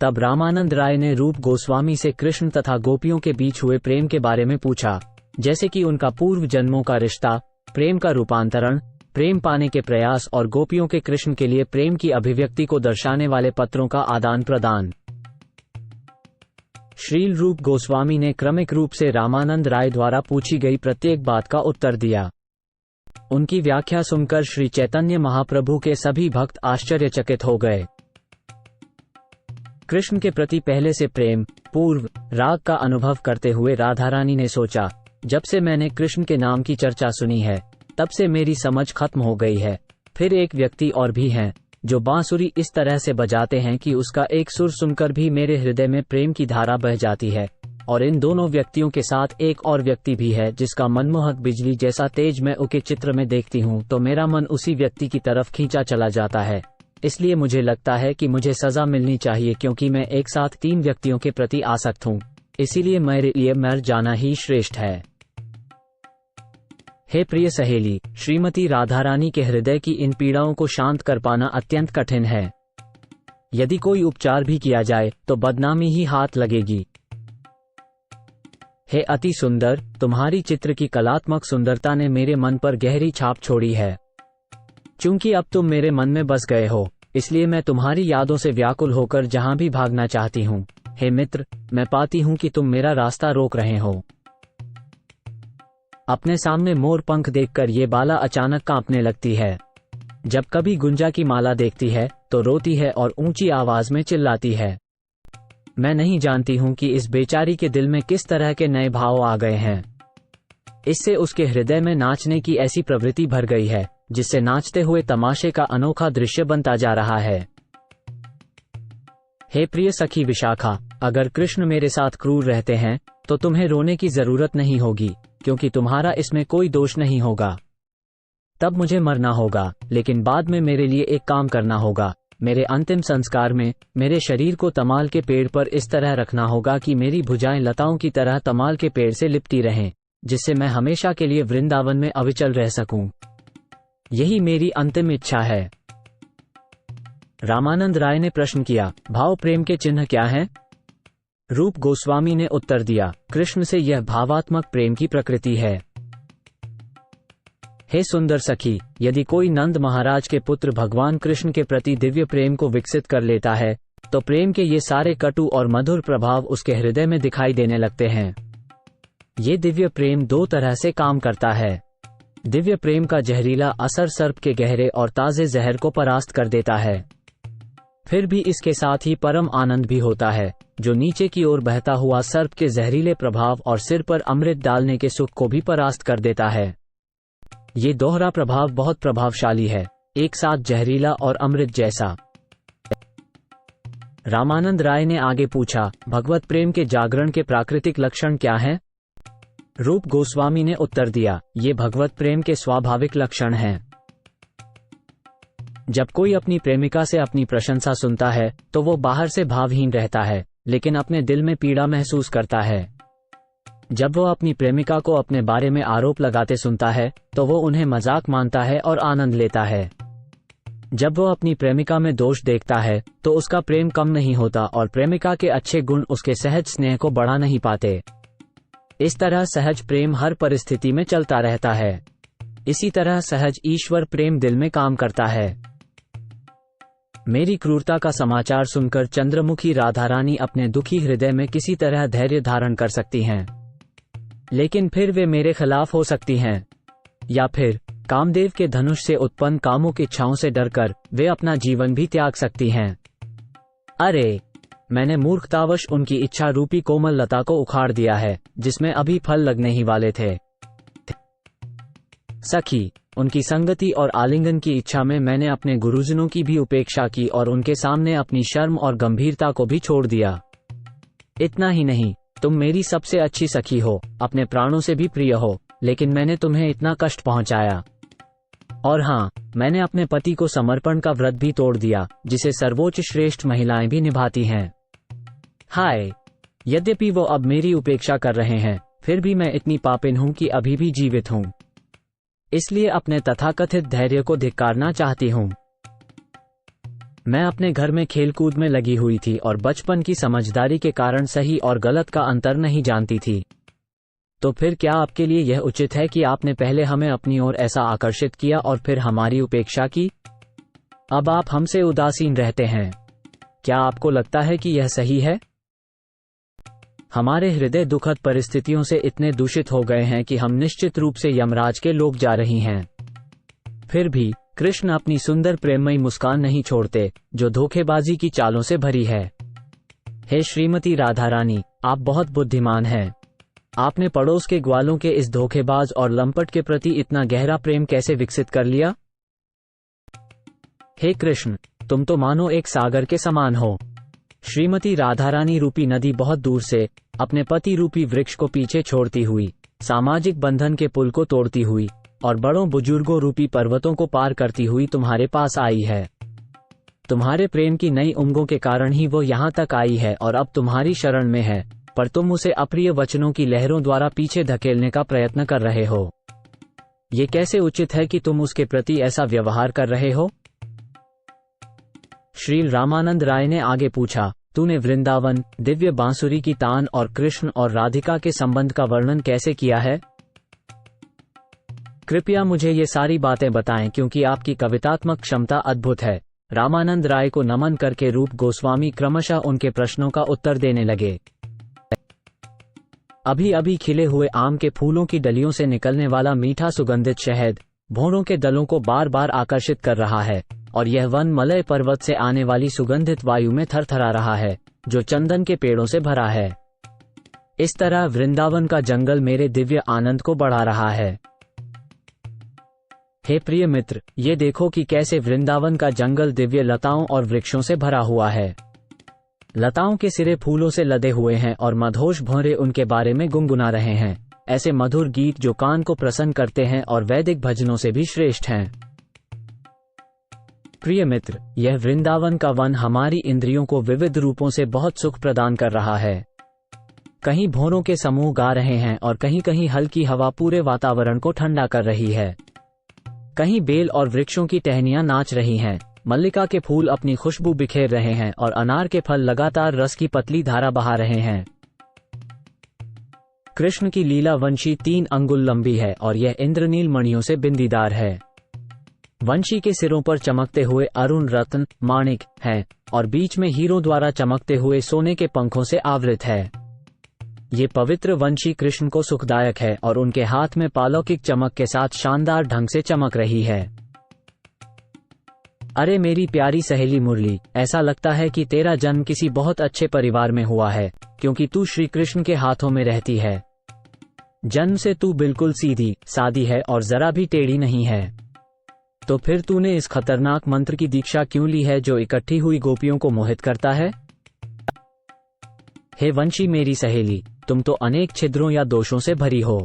तब रामानंद राय ने रूप गोस्वामी से कृष्ण तथा गोपियों के बीच हुए प्रेम के बारे में पूछा, जैसे कि उनका पूर्व जन्मों का रिश्ता, प्रेम का रूपांतरण, प्रेम पाने के प्रयास और गोपियों के कृष्ण के लिए प्रेम की अभिव्यक्ति को दर्शाने वाले पत्रों का आदान प्रदान। श्रील रूप गोस्वामी ने क्रमिक रूप से रामानंद राय द्वारा पूछी गई प्रत्येक बात का उत्तर दिया। उनकी व्याख्या सुनकर श्री चैतन्य महाप्रभु के सभी भक्त आश्चर्यचकित हो गए। कृष्ण के प्रति पहले से प्रेम, पूर्व राग का अनुभव करते हुए राधारानी ने सोचा, जब से मैंने कृष्ण के नाम की चर्चा सुनी है, तब से मेरी समझ खत्म हो गई है। फिर एक व्यक्ति और भी हैं, जो बांसुरी इस तरह से बजाते हैं कि उसका एक सुर सुनकर भी मेरे हृदय में प्रेम की धारा बह जाती है। और इन दोनों व्यक्तियों के साथ एक और व्यक्ति भी है, जिसका मनमोहक बिजली जैसा तेज मैं उके चित्र में देखती हूँ तो मेरा मन उसी व्यक्ति की तरफ खींचा चला जाता है। इसलिए मुझे लगता है कि मुझे सजा मिलनी चाहिए क्योंकि मैं एक साथ 3 व्यक्तियों के प्रति आसक्त हूँ। इसीलिए मेरे लिए मर जाना ही श्रेष्ठ है। हे प्रिय सहेली, श्रीमती राधारानी के हृदय की इन पीड़ाओं को शांत कर पाना अत्यंत कठिन है। यदि कोई उपचार भी किया जाए तो बदनामी ही हाथ लगेगी। हे अति सुंदर, तुम्हारी चित्र की कलात्मक सुंदरता ने मेरे मन पर गहरी छाप छोड़ी है। चूंकि अब तुम मेरे मन में बस गए हो, इसलिए मैं तुम्हारी यादों से व्याकुल होकर जहां भी भागना चाहती हूँ। हे मित्र, मैं पाती हूँ कि तुम मेरा रास्ता रोक रहे हो। अपने सामने मोर पंख देखकर ये बाला अचानक कांपने लगती है। जब कभी गुंजा की माला देखती है तो रोती है और ऊंची आवाज में चिल्लाती है। मैं नहीं जानती हूँ कि इस बेचारी के दिल में किस तरह के नए भाव आ गए हैं। इससे उसके हृदय में नाचने की ऐसी प्रवृत्ति भर गई है जिससे नाचते हुए तमाशे का अनोखा दृश्य बनता जा रहा है। हे प्रिय सखी विशाखा, अगर कृष्ण मेरे साथ क्रूर रहते हैं तो तुम्हें रोने की जरूरत नहीं होगी, क्योंकि तुम्हारा इसमें कोई दोष नहीं होगा। तब मुझे मरना होगा, लेकिन बाद में मेरे लिए एक काम करना होगा। मेरे अंतिम संस्कार में मेरे शरीर को तमाल के पेड़ पर इस तरह रखना होगा कि मेरी भुजाएं लताओं की तरह तमाल के पेड़ से लिपटी रहें, जिससे मैं हमेशा के लिए वृंदावन में अविचल रह सकूं। यही मेरी अंतिम इच्छा है। रामानंद राय ने प्रश्न किया, भाव प्रेम के चिन्ह क्या हैं? रूप गोस्वामी ने उत्तर दिया, कृष्ण से यह भावात्मक प्रेम की प्रकृति है। हे सुंदर सखी, यदि कोई नंद महाराज के पुत्र भगवान कृष्ण के प्रति दिव्य प्रेम को विकसित कर लेता है तो प्रेम के ये सारे कटु और मधुर प्रभाव उसके हृदय में दिखाई देने लगते हैं। ये दिव्य प्रेम 2 तरह से काम करता है। दिव्य प्रेम का जहरीला असर सर्प के गहरे और ताजे जहर को परास्त कर देता है। फिर भी इसके साथ ही परम आनंद भी होता है, जो नीचे की ओर बहता हुआ सर्प के जहरीले प्रभाव और सिर पर अमृत डालने के सुख को भी परास्त कर देता है। ये दोहरा प्रभाव बहुत प्रभावशाली है, एक साथ जहरीला और अमृत जैसा। रामानंद राय ने आगे पूछा, भगवत प्रेम के जागरण के प्राकृतिक लक्षण क्या हैं? रूप गोस्वामी ने उत्तर दिया, ये भगवत प्रेम के स्वाभाविक लक्षण हैं। जब कोई अपनी प्रेमिका से अपनी प्रशंसा सुनता है तो वो बाहर से भावहीन रहता है, लेकिन अपने दिल में पीड़ा महसूस करता है। जब वो अपनी प्रेमिका को अपने बारे में आरोप लगाते सुनता है तो वो उन्हें मजाक मानता है और आनंद लेता है। जब वो अपनी प्रेमिका में दोष देखता है तो उसका प्रेम कम नहीं होता और प्रेमिका के अच्छे गुण उसके सहज स्नेह को बढ़ा नहीं पाते। इस तरह सहज प्रेम हर परिस्थिति में चलता रहता है। इसी तरह सहज ईश्वर प्रेम दिल में काम करता है। मेरी क्रूरता का समाचार सुनकर चंद्रमुखी राधारानी अपने दुखी हृदय में किसी तरह धैर्य धारण कर सकती हैं, लेकिन फिर वे मेरे खिलाफ हो सकती हैं, या फिर कामदेव के धनुष से उत्पन्न कामुक इच्छाओं से डरकर वे अपना जीवन भी त्याग सकती हैं। अरे, मैंने मूर्खतावश उनकी इच्छा रूपी कोमल लता को उखाड़ दिया है, जिसमें अभी फल लगने ही वाले थे। सखी, उनकी संगति और आलिंगन की इच्छा में मैंने अपने गुरुजनों की भी उपेक्षा की और उनके सामने अपनी शर्म और गंभीरता को भी छोड़ दिया। इतना ही नहीं, तुम मेरी सबसे अच्छी सखी हो, अपने प्राणों से भी प्रिय हो, लेकिन मैंने तुम्हें इतना कष्ट पहुंचाया। और हाँ, मैंने अपने पति को समर्पण का व्रत भी तोड़ दिया, जिसे सर्वोच्च श्रेष्ठ महिलाएं भी निभाती हैं। हाय, यद्यपि वो अब मेरी उपेक्षा कर रहे हैं, फिर भी मैं इतनी पापिन हूं कि अभी भी जीवित हूं। इसलिए अपने तथाकथित धैर्य को धिक्कारना चाहती हूं। मैं अपने घर में खेलकूद में लगी हुई थी और बचपन की समझदारी के कारण सही और गलत का अंतर नहीं जानती थी। तो फिर क्या आपके लिए यह उचित है कि आपने पहले हमें अपनी ओर ऐसा आकर्षित किया और फिर हमारी उपेक्षा की? अब आप हमसे उदासीन रहते हैं। क्या आपको लगता है कि यह सही है? हमारे हृदय दुखद परिस्थितियों से इतने दूषित हो गए हैं कि हम निश्चित रूप से यमराज के लोग जा रही हैं। फिर भी कृष्ण अपनी सुंदर प्रेममयी मुस्कान नहीं छोड़ते, जो धोखेबाजी की चालों से भरी है। हे श्रीमती राधारानी, आप बहुत बुद्धिमान हैं। आपने पड़ोस के ग्वालों के इस धोखेबाज और लंपट के प्रति इतना गहरा प्रेम कैसे विकसित कर लिया? हे कृष्ण, तुम तो मानो एक सागर के समान हो। श्रीमती राधारानी रूपी नदी बहुत दूर से अपने पति रूपी वृक्ष को पीछे छोड़ती हुई, सामाजिक बंधन के पुल को तोड़ती हुई और बड़ों बुजुर्गों रूपी पर्वतों को पार करती हुई तुम्हारे पास आई है। तुम्हारे प्रेम की नई उमंगों के कारण ही वो यहाँ तक आई है और अब तुम्हारी शरण में है, पर तुम उसे अप्रिय वचनों की लहरों द्वारा पीछे धकेलने का प्रयत्न कर रहे हो। ये कैसे उचित है कि तुम उसके प्रति ऐसा व्यवहार कर रहे हो? श्री रामानंद राय ने आगे पूछा, तूने वृंदावन, दिव्य बांसुरी की तान और कृष्ण और राधिका के संबंध का वर्णन कैसे किया है? कृपया मुझे ये सारी बातें बताएं क्योंकि आपकी कवितात्मक क्षमता अद्भुत है। रामानंद राय को नमन करके रूप गोस्वामी क्रमशः उनके प्रश्नों का उत्तर देने लगे। अभी अभी खिले हुए आम के फूलों की डलियों से निकलने वाला मीठा सुगंधित शहद भौरों के दलों को बार बार आकर्षित कर रहा है और यह वन मलय पर्वत से आने वाली सुगंधित वायु में थरथरा रहा है जो चंदन के पेड़ों से भरा है। इस तरह वृंदावन का जंगल मेरे दिव्य आनंद को बढ़ा रहा है। हे प्रिय मित्र, ये देखो कि कैसे वृंदावन का जंगल दिव्य लताओं और वृक्षों से भरा हुआ है। लताओं के सिरे फूलों से लदे हुए हैं और मधोश भौरे उनके बारे में गुनगुना रहे हैं, ऐसे मधुर गीत जो कान को प्रसन्न करते हैं और वैदिक भजनों से भी श्रेष्ठ हैं। प्रिय मित्र, यह वृंदावन का वन हमारी इंद्रियों को विविध रूपों से बहुत सुख प्रदान कर रहा है। कहीं भौरों के समूह गा रहे हैं और कहीं कहीं हल्की हवा पूरे वातावरण को ठंडा कर रही है। कहीं बेल और वृक्षों की टहनियां नाच रही हैं, मल्लिका के फूल अपनी खुशबू बिखेर रहे हैं और अनार के फल लगातार रस की पतली धारा बहा रहे हैं। कृष्ण की लीला वंशी 3 अंगुल लंबी है और यह इंद्रनील मणियों से बिंदीदार है। वंशी के सिरों पर चमकते हुए अरुण रत्न माणिक हैं और बीच में हीरों द्वारा चमकते हुए सोने के पंखों से आवृत है। ये पवित्र वंशी कृष्ण को सुखदायक है और उनके हाथ में पालौकिक चमक के साथ शानदार ढंग से चमक रही है। अरे मेरी प्यारी सहेली मुरली, ऐसा लगता है कि तेरा जन्म किसी बहुत अच्छे परिवार में हुआ है, क्योंकि तू श्री कृष्ण के हाथों में रहती है। जन्म से तू बिल्कुल सीधी सादी है और जरा भी टेढ़ी नहीं है। तो फिर तूने इस खतरनाक मंत्र की दीक्षा क्यों ली है जो इकट्ठी हुई गोपियों को मोहित करता है? हे वंशी मेरी सहेली, तुम तो अनेक छिद्रों या दोषों से भरी हो।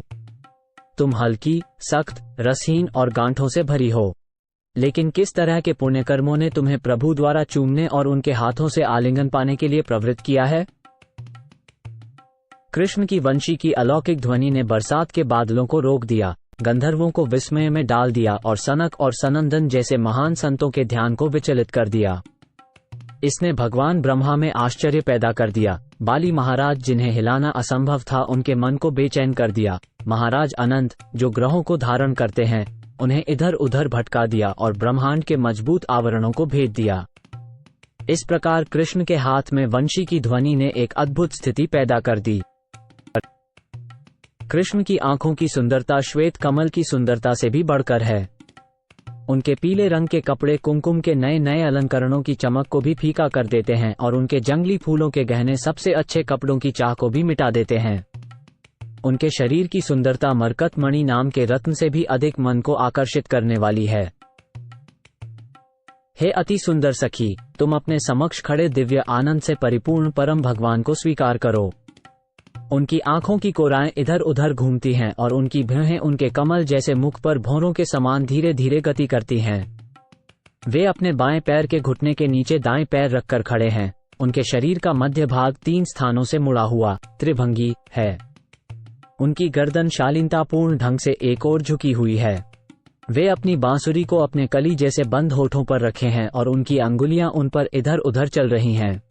तुम हल्की, सख्त, रसहीन और गांठों से भरी हो। लेकिन किस तरह के पुण्यकर्मों ने तुम्हें प्रभु द्वारा चूमने और उनके हाथों से आलिंगन पाने के लिए प्रवृत्त किया है? कृष्ण की वंशी की अलौकिक ध्वनि ने बरसात के बादलों को रोक दिया, गंधर्वों को विस्मय में डाल दिया और सनक और सनंदन जैसे महान संतों के ध्यान को विचलित कर दिया। इसने भगवान ब्रह्मा में आश्चर्य पैदा कर दिया। बाली महाराज, जिन्हें हिलाना असंभव था, उनके मन को बेचैन कर दिया। महाराज अनंत, जो ग्रहों को धारण करते हैं, उन्हें इधर उधर भटका दिया और ब्रह्मांड के मजबूत आवरणों को भेद दिया। इस प्रकार कृष्ण के हाथ में वंशी की ध्वनि ने एक अद्भुत स्थिति पैदा कर दी। कृष्ण की आंखों की सुंदरता श्वेत कमल की सुंदरता से भी बढ़कर है। उनके पीले रंग के कपड़े कुमकुम के नए नए अलंकरणों की चमक को भी फीका कर देते हैं और उनके जंगली फूलों के गहने सबसे अच्छे कपड़ों की चाह को भी मिटा देते हैं। उनके शरीर की सुंदरता मरकत मणि नाम के रत्न से भी अधिक मन को आकर्षित करने वाली है। हे अति सुंदर सखी, तुम अपने समक्ष खड़े दिव्य आनंद से परिपूर्ण परम भगवान को स्वीकार करो। उनकी आंखों की कोराएं इधर उधर घूमती हैं और उनकी भौहें उनके कमल जैसे मुख पर भौरों के समान धीरे धीरे गति करती हैं। वे अपने बाएं पैर के घुटने के नीचे दाएं पैर रखकर खड़े हैं। उनके शरीर का मध्य भाग 3 स्थानों से मुड़ा हुआ त्रिभंगी है। उनकी गर्दन शालीनतापूर्ण ढंग से एक ओर झुकी हुई है। वे अपनी बांसुरी को अपने कली जैसे बंद होठों पर रखे हैं और उनकी अंगुलियां उन पर इधर उधर चल रही हैं।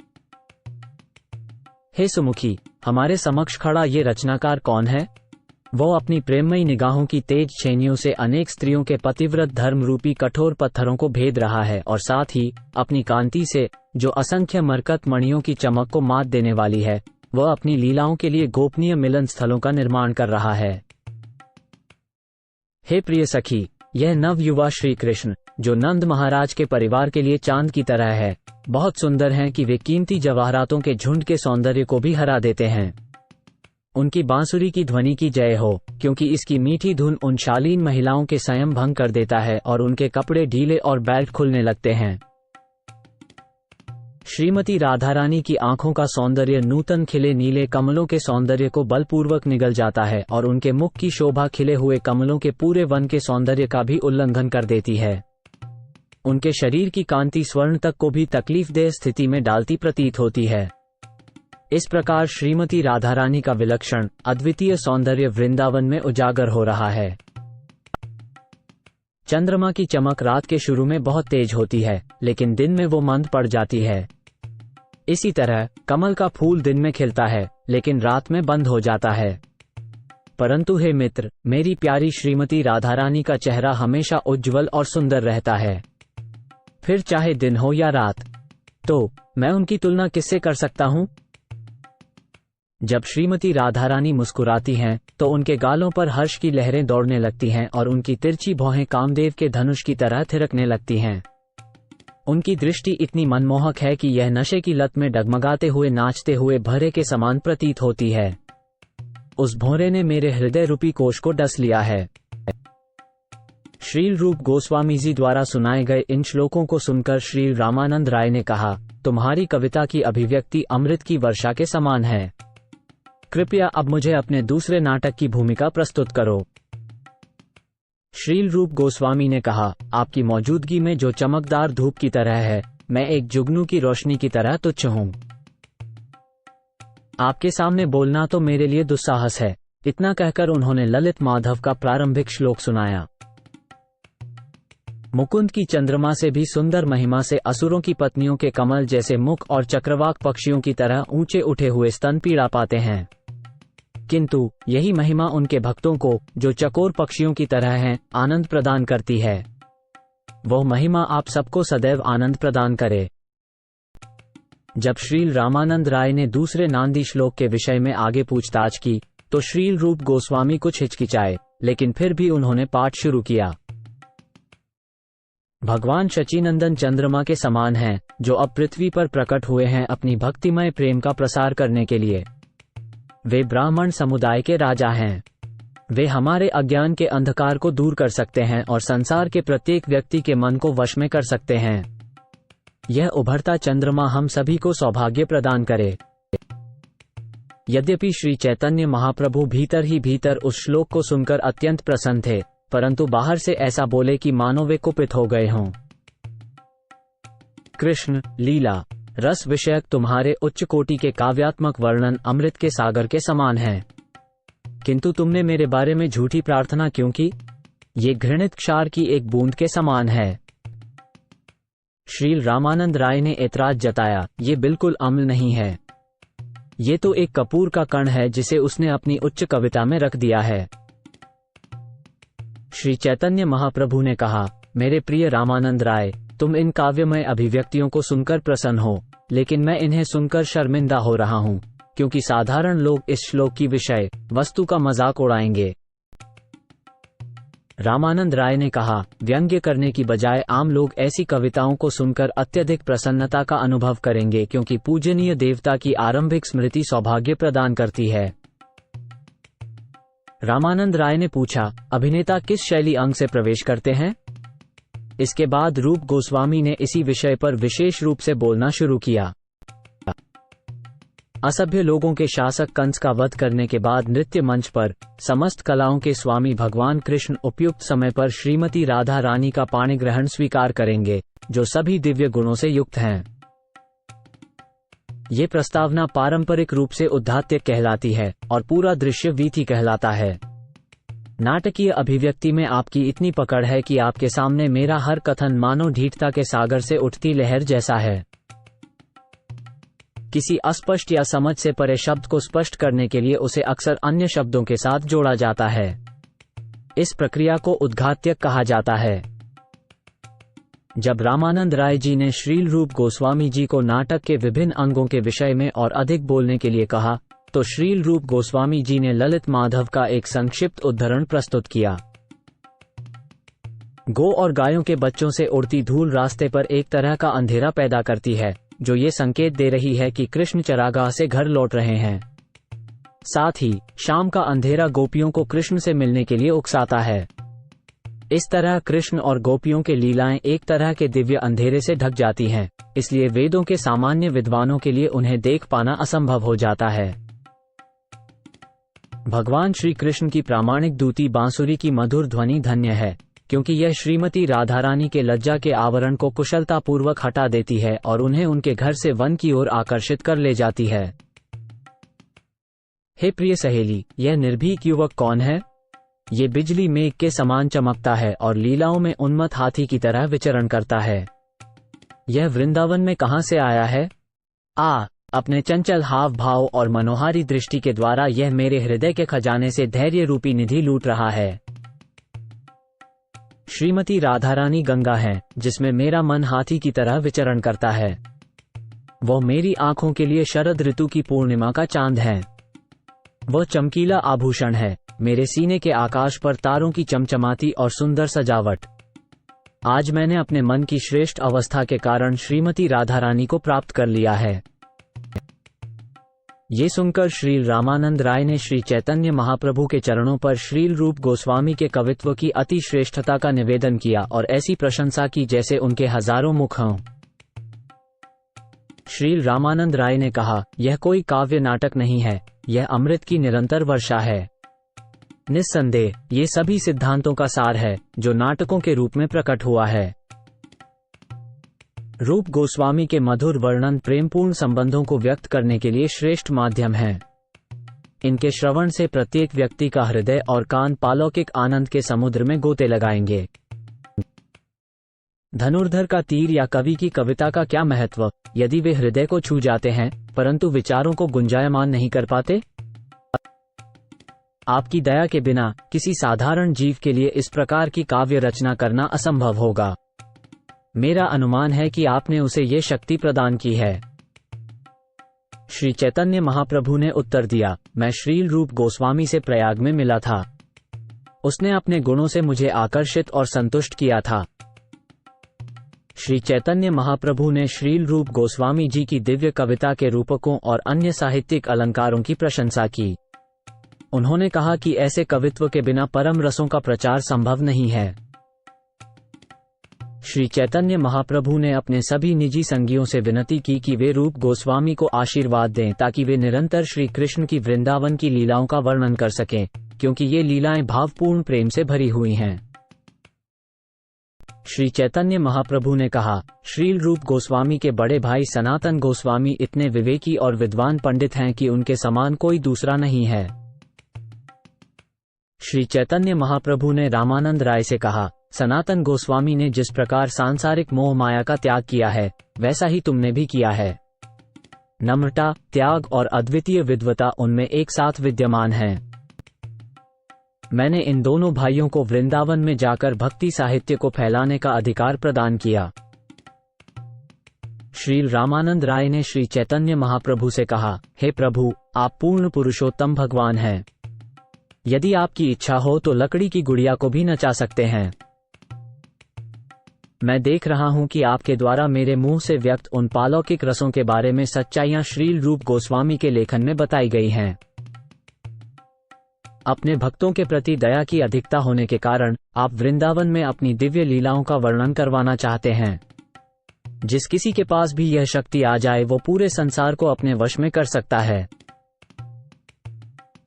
हे सुमुखी, हमारे समक्ष खड़ा ये रचनाकार कौन है? वो अपनी प्रेममयी निगाहों की तेज छेनियों से अनेक स्त्रियों के पतिव्रत धर्म रूपी कठोर पत्थरों को भेद रहा है और साथ ही अपनी कांति से, जो असंख्य मरकत मणियों की चमक को मात देने वाली है, वह अपनी लीलाओं के लिए गोपनीय मिलन स्थलों का निर्माण कर रहा है। हे प्रिय सखी, यह नव युवा श्री कृष्ण, जो नंद महाराज के परिवार के लिए चांद की तरह है, बहुत सुंदर हैं कि वे कीमती जवाहरातों के झुंड के सौंदर्य को भी हरा देते हैं। उनकी बांसुरी की ध्वनि की जय हो, क्योंकि इसकी मीठी धुन उन शालीन महिलाओं के संयम भंग कर देता है और उनके कपड़े ढीले और बेल्ट खुलने लगते हैं। श्रीमती राधारानी की आंखों का सौंदर्य नूतन खिले नीले कमलों के सौंदर्य को बलपूर्वक निगल जाता है और उनके मुख की शोभा खिले हुए कमलों के पूरे वन के सौंदर्य का भी उल्लंघन कर देती है। उनके शरीर की कांति स्वर्ण तक को भी तकलीफदेह स्थिति में डालती प्रतीत होती है। इस प्रकार श्रीमती राधारानी का विलक्षण अद्वितीय सौंदर्य वृंदावन में उजागर हो रहा है। चंद्रमा की चमक रात के शुरू में बहुत तेज होती है, लेकिन दिन में वो मंद पड़ जाती है। इसी तरह कमल का फूल दिन में खिलता है, लेकिन रात में बंद हो जाता है। परंतु हे मित्र, मेरी प्यारी श्रीमती राधारानी का चेहरा हमेशा उज्ज्वल और सुंदर रहता है, फिर चाहे दिन हो या रात। तो मैं उनकी तुलना किससे कर सकता हूँ? जब श्रीमती राधारानी मुस्कुराती हैं, तो उनके गालों पर हर्ष की लहरें दौड़ने लगती हैं और उनकी तिरछी भौहें कामदेव के धनुष की तरह थिरकने लगती हैं। उनकी दृष्टि इतनी मनमोहक है कि यह नशे की लत में डगमगाते हुए नाचते हुए भौरे के समान प्रतीत होती है। उस भौरे ने मेरे हृदय रूपी कोश को डस लिया है। श्रील रूप गोस्वामी जी द्वारा सुनाए गए इन श्लोकों को सुनकर श्री रामानंद राय ने कहा, तुम्हारी कविता की अभिव्यक्ति अमृत की वर्षा के समान है। कृपया अब मुझे अपने दूसरे नाटक की भूमिका प्रस्तुत करो। श्रील रूप गोस्वामी ने कहा, आपकी मौजूदगी में जो चमकदार धूप की तरह है, मैं एक जुगनू की रोशनी की तरह तुच्छ हूँ। आपके सामने बोलना तो मेरे लिए दुस्साहस है। इतना कहकर उन्होंने ललित माधव का प्रारंभिक श्लोक सुनाया। मुकुंद की चंद्रमा से भी सुंदर महिमा से असुरों की पत्नियों के कमल जैसे मुख और चक्रवाक पक्षियों की तरह ऊंचे उठे हुए स्तन पीड़ा पाते हैं, किंतु यही महिमा उनके भक्तों को, जो चकोर पक्षियों की तरह हैं, आनंद प्रदान करती है। वह महिमा आप सबको सदैव आनंद प्रदान करे। जब श्रील रामानंद राय ने दूसरे नांदी श्लोक के विषय में आगे पूछताछ की, तो श्रील रूप गोस्वामी कुछ हिचकिचाए, लेकिन फिर भी उन्होंने पाठ शुरू किया। भगवान शचीनंदन चंद्रमा के समान हैं, जो अब पृथ्वी पर प्रकट हुए हैं अपनी भक्तिमय प्रेम का प्रसार करने के लिए। वे ब्राह्मण समुदाय के राजा हैं। वे हमारे अज्ञान के अंधकार को दूर कर सकते हैं और संसार के प्रत्येक व्यक्ति के मन को वश में कर सकते हैं। यह उभरता चंद्रमा हम सभी को सौभाग्य प्रदान करे। यद्यपि श्री चैतन्य महाप्रभु भीतर ही भीतर उस श्लोक को सुनकर अत्यंत प्रसन्न थे, परंतु बाहर से ऐसा बोले कि मानो वे कुपित हो गए हों। कृष्ण लीला रस विषयक तुम्हारे उच्च कोटि के काव्यात्मक वर्णन अमृत के सागर के समान है, किंतु तुमने मेरे बारे में झूठी प्रार्थना क्यों की? ये घृणित क्षार की एक बूंद के समान है। श्रील रामानंद राय ने ऐतराज जताया, ये बिल्कुल अम्ल नहीं है। ये तो एक कपूर का कण है जिसे उसने अपनी उच्च कविता में रख दिया है। श्री चैतन्य महाप्रभु ने कहा, मेरे प्रिय रामानंद राय, तुम इन काव्यमय अभिव्यक्तियों को सुनकर प्रसन्न हो, लेकिन मैं इन्हें सुनकर शर्मिंदा हो रहा हूँ, क्योंकि साधारण लोग इस श्लोक की विषय वस्तु का मजाक उड़ाएंगे। रामानंद राय ने कहा, व्यंग्य करने की बजाय आम लोग ऐसी कविताओं को सुनकर अत्यधिक प्रसन्नता का अनुभव करेंगे, क्योंकि पूजनीय देवता की आरंभिक स्मृति सौभाग्य प्रदान करती है। रामानंद राय ने पूछा, अभिनेता किस शैली अंग से प्रवेश करते हैं? इसके बाद रूप गोस्वामी ने इसी विषय पर विशेष रूप से बोलना शुरू किया। असभ्य लोगों के शासक कंस का वध करने के बाद नृत्य मंच पर समस्त कलाओं के स्वामी भगवान कृष्ण उपयुक्त समय पर श्रीमती राधा रानी का पाणिग्रहण स्वीकार करेंगे, जो सभी दिव्य गुणों से युक्त हैं। ये प्रस्तावना पारंपरिक रूप से उद्धात्य कहलाती है और पूरा दृश्य वीथी कहलाता है। नाटकीय अभिव्यक्ति में आपकी इतनी पकड़ है कि आपके सामने मेरा हर कथन मानो ढीठता के सागर से उठती लहर जैसा है। किसी अस्पष्ट या समझ से परे शब्द को स्पष्ट करने के लिए उसे अक्सर अन्य शब्दों के साथ जोड़ा जाता है। इस प्रक्रिया को उद्घाट्य कहा जाता है। जब रामानंद राय जी ने श्रील रूप गोस्वामी जी को नाटक के विभिन्न अंगों के विषय में और अधिक बोलने के लिए कहा, तो श्रील रूप गोस्वामी जी ने ललित माधव का एक संक्षिप्त उद्धरण प्रस्तुत किया। गौ और गायों के बच्चों से उड़ती धूल रास्ते पर एक तरह का अंधेरा पैदा करती है, जो ये संकेत दे रही है कि कृष्ण चरागाह से घर लौट रहे हैं। साथ ही शाम का अंधेरा गोपियों को कृष्ण से मिलने के लिए उकसाता है। इस तरह कृष्ण और गोपियों के लीलाएं एक तरह के दिव्य अंधेरे से ढक जाती हैं, इसलिए वेदों के सामान्य विद्वानों के लिए उन्हें देख पाना असंभव हो जाता है। भगवान श्री कृष्ण की प्रामाणिक दूती बांसुरी की मधुर ध्वनि धन्य है, क्योंकि यह श्रीमती राधारानी के लज्जा के आवरण को कुशलतापूर्वक हटा देती है और उन्हें उनके घर से वन की ओर आकर्षित कर ले जाती है। हे प्रिय सहेली, यह निर्भीक युवक कौन है? ये बिजली मेघ के समान चमकता है और लीलाओं में उन्मत्त हाथी की तरह विचरण करता है। यह वृंदावन में कहां से आया है? अपने चंचल हाव भाव और मनोहारी दृष्टि के द्वारा यह मेरे हृदय के खजाने से धैर्य रूपी निधि लूट रहा है। श्रीमती राधारानी गंगा है जिसमें मेरा मन हाथी की तरह विचरण करता है। वह मेरी आंखों के लिए शरद ऋतु की पूर्णिमा का चांद है। वह चमकीला आभूषण है, मेरे सीने के आकाश पर तारों की चमचमाती और सुंदर सजावट। आज मैंने अपने मन की श्रेष्ठ अवस्था के कारण श्रीमती राधारानी को प्राप्त कर लिया है। ये सुनकर श्री रामानंद राय ने श्री चैतन्य महाप्रभु के चरणों पर श्रील रूप गोस्वामी के कवित्व की अति श्रेष्ठता का निवेदन किया और ऐसी प्रशंसा की जैसे उनके हजारों मुख हों। श्री रामानंद राय ने कहा, यह कोई काव्य नाटक नहीं है, यह अमृत की निरंतर वर्षा है। निस्संदेह ये सभी सिद्धांतों का सार है जो नाटकों के रूप में प्रकट हुआ है। रूप गोस्वामी के मधुर वर्णन प्रेमपूर्ण संबंधों को व्यक्त करने के लिए श्रेष्ठ माध्यम है। इनके श्रवण से प्रत्येक व्यक्ति का हृदय और कान पालौकिक आनंद के समुद्र में गोते लगाएंगे। धनुर्धर का तीर या कवि की कविता का क्या महत्व, यदि वे हृदय को छू जाते हैं परंतु विचारों को गुंजायमान नहीं कर पाते? आपकी दया के बिना किसी साधारण जीव के लिए इस प्रकार की काव्य रचना करना असंभव होगा। मेरा अनुमान है कि आपने उसे ये शक्ति प्रदान की है। श्री चैतन्य महाप्रभु ने उत्तर दिया, मैं श्रील रूप गोस्वामी से प्रयाग में मिला था। उसने अपने गुणों से मुझे आकर्षित और संतुष्ट किया था। श्री चैतन्य महाप्रभु ने श्रील रूप गोस्वामी जी की दिव्य कविता के रूपकों और अन्य साहित्यिक अलंकारों की प्रशंसा की। उन्होंने कहा कि ऐसे कवित्व के बिना परम रसों का प्रचार संभव नहीं है। श्री चैतन्य महाप्रभु ने अपने सभी निजी संगियों से विनती की कि वे रूप गोस्वामी को आशीर्वाद दें ताकि वे निरंतर श्री कृष्ण की वृंदावन की लीलाओं का वर्णन कर सकें, क्योंकि ये लीलाएं भावपूर्ण प्रेम से भरी हुई हैं। श्री चैतन्य महाप्रभु ने कहा, श्रील रूप गोस्वामी के बड़े भाई सनातन गोस्वामी इतने विवेकी और विद्वान पंडित हैं कि उनके समान कोई दूसरा नहीं है। श्री चैतन्य महाप्रभु ने रामानंद राय से कहा, सनातन गोस्वामी ने जिस प्रकार सांसारिक मोह माया का त्याग किया है वैसा ही तुमने भी किया है। नम्रता, त्याग और अद्वितीय विद्वता उनमें एक साथ विद्यमान है। मैंने इन दोनों भाइयों को वृंदावन में जाकर भक्ति साहित्य को फैलाने का अधिकार प्रदान किया। श्री रामानंद राय ने श्री चैतन्य महाप्रभु से कहा, हे प्रभु, आप पूर्ण पुरुषोत्तम भगवान हैं। यदि आपकी इच्छा हो तो लकड़ी की गुड़िया को भी नचा सकते हैं। मैं देख रहा हूं कि आपके द्वारा मेरे मुंह से व्यक्त उन पालौकिक रसों के बारे में सच्चाइयां श्रील रूप गोस्वामी के लेखन में बताई गई हैं। अपने भक्तों के प्रति दया की अधिकता होने के कारण आप वृंदावन में अपनी दिव्य लीलाओं का वर्णन करवाना चाहते हैं। जिस किसी के पास भी यह शक्ति आ जाए वो पूरे संसार को अपने वश में कर सकता है।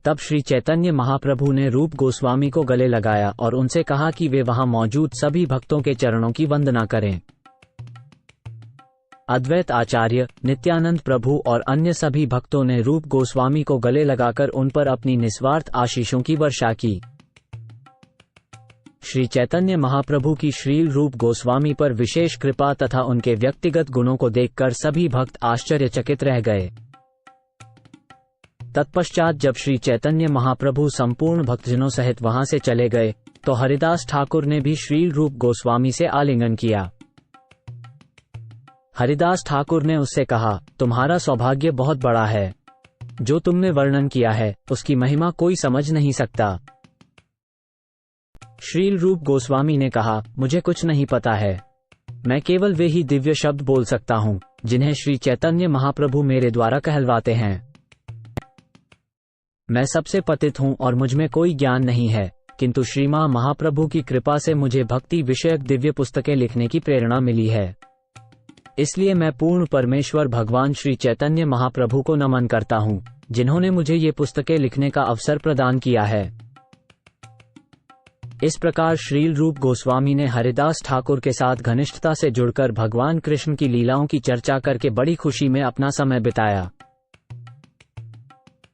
तब श्री चैतन्य महाप्रभु ने रूप गोस्वामी को गले लगाया और उनसे कहा कि वे वहां मौजूद सभी भक्तों के चरणों की वंदना करें। अद्वैत आचार्य, नित्यानंद प्रभु और अन्य सभी भक्तों ने रूप गोस्वामी को गले लगाकर उन पर अपनी निस्वार्थ आशीषों की वर्षा की। श्री चैतन्य महाप्रभु की श्रील रूप गोस्वामी पर विशेष कृपा तथा उनके व्यक्तिगत गुणों को देखकर सभी भक्त आश्चर्यचकित रह गए। तत्पश्चात जब श्री चैतन्य महाप्रभु संपूर्ण भक्तजनों सहित वहां से चले गए तो हरिदास ठाकुर ने भी श्रील रूप गोस्वामी से आलिंगन किया। हरिदास ठाकुर ने उससे कहा, तुम्हारा सौभाग्य बहुत बड़ा है। जो तुमने वर्णन किया है उसकी महिमा कोई समझ नहीं सकता। श्रील रूप गोस्वामी ने कहा, मुझे कुछ नहीं पता है। मैं केवल वे ही दिव्य शब्द बोल सकता हूँ जिन्हें श्री चैतन्य महाप्रभु मेरे द्वारा कहलवाते हैं। मैं सबसे पतित हूँ और मुझमें कोई ज्ञान नहीं है, किंतु श्रीमा महाप्रभु की कृपा से मुझे भक्ति विषयक दिव्य पुस्तकें लिखने की प्रेरणा मिली है। इसलिए मैं पूर्ण परमेश्वर भगवान श्री चैतन्य महाप्रभु को नमन करता हूँ जिन्होंने मुझे ये पुस्तकें लिखने का अवसर प्रदान किया है। इस प्रकार श्रील रूप गोस्वामी ने हरिदास ठाकुर के साथ घनिष्ठता से जुड़कर भगवान कृष्ण की लीलाओं की चर्चा करके बड़ी खुशी में अपना समय बिताया।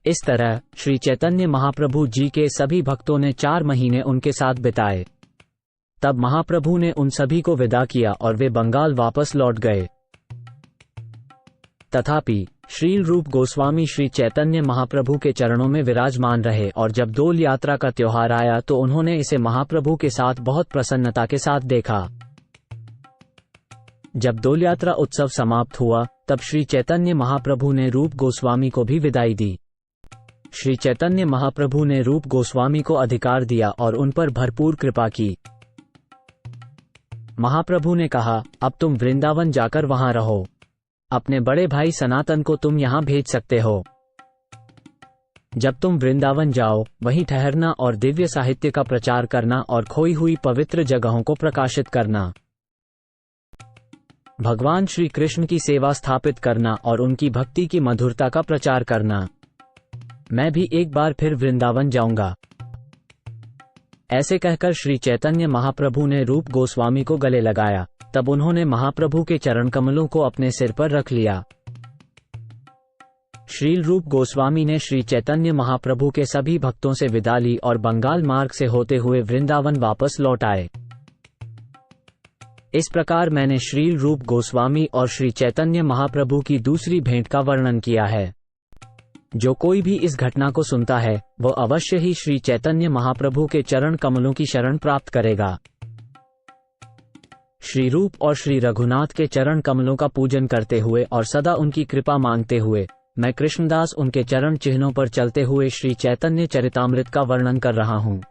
इस तरह श्री चैतन्य महाप्रभु जी के सभी भक्तों ने 4 महीने उनके साथ बिताए। तब महाप्रभु ने उन सभी को विदा किया और वे बंगाल वापस लौट गए। तथापि श्रील रूप गोस्वामी श्री चैतन्य महाप्रभु के चरणों में विराजमान रहे और जब डोल यात्रा का त्योहार आया तो उन्होंने इसे महाप्रभु के साथ बहुत प्रसन्नता के साथ देखा। जब डोल यात्रा उत्सव समाप्त हुआ तब श्री चैतन्य महाप्रभु ने रूप गोस्वामी को भी विदाई दी। श्री चैतन्य महाप्रभु ने रूप गोस्वामी को अधिकार दिया और उन पर भरपूर कृपा की। महाप्रभु ने कहा, अब तुम वृंदावन जाकर वहां रहो। अपने बड़े भाई सनातन को तुम यहां भेज सकते हो। जब तुम वृंदावन जाओ वहीं ठहरना और दिव्य साहित्य का प्रचार करना और खोई हुई पवित्र जगहों को प्रकाशित करना, भगवान श्री कृष्ण की सेवा स्थापित करना और उनकी भक्ति की मधुरता का प्रचार करना। मैं भी एक बार फिर वृंदावन जाऊंगा। ऐसे कहकर श्री चैतन्य महाप्रभु ने रूप गोस्वामी को गले लगाया। तब उन्होंने महाप्रभु के चरण कमलों को अपने सिर पर रख लिया। श्रील रूप गोस्वामी ने श्री चैतन्य महाप्रभु के सभी भक्तों से विदा ली और बंगाल मार्ग से होते हुए वृंदावन वापस लौट आए। इस प्रकार मैंने श्रील रूप गोस्वामी और श्री चैतन्य महाप्रभु की दूसरी भेंट का वर्णन किया है। जो कोई भी इस घटना को सुनता है वो अवश्य ही श्री चैतन्य महाप्रभु के चरण कमलों की शरण प्राप्त करेगा। श्री रूप और श्री रघुनाथ के चरण कमलों का पूजन करते हुए और सदा उनकी कृपा मांगते हुए मैं कृष्णदास उनके चरण चिन्हों पर चलते हुए श्री चैतन्य चरितामृत का वर्णन कर रहा हूँ।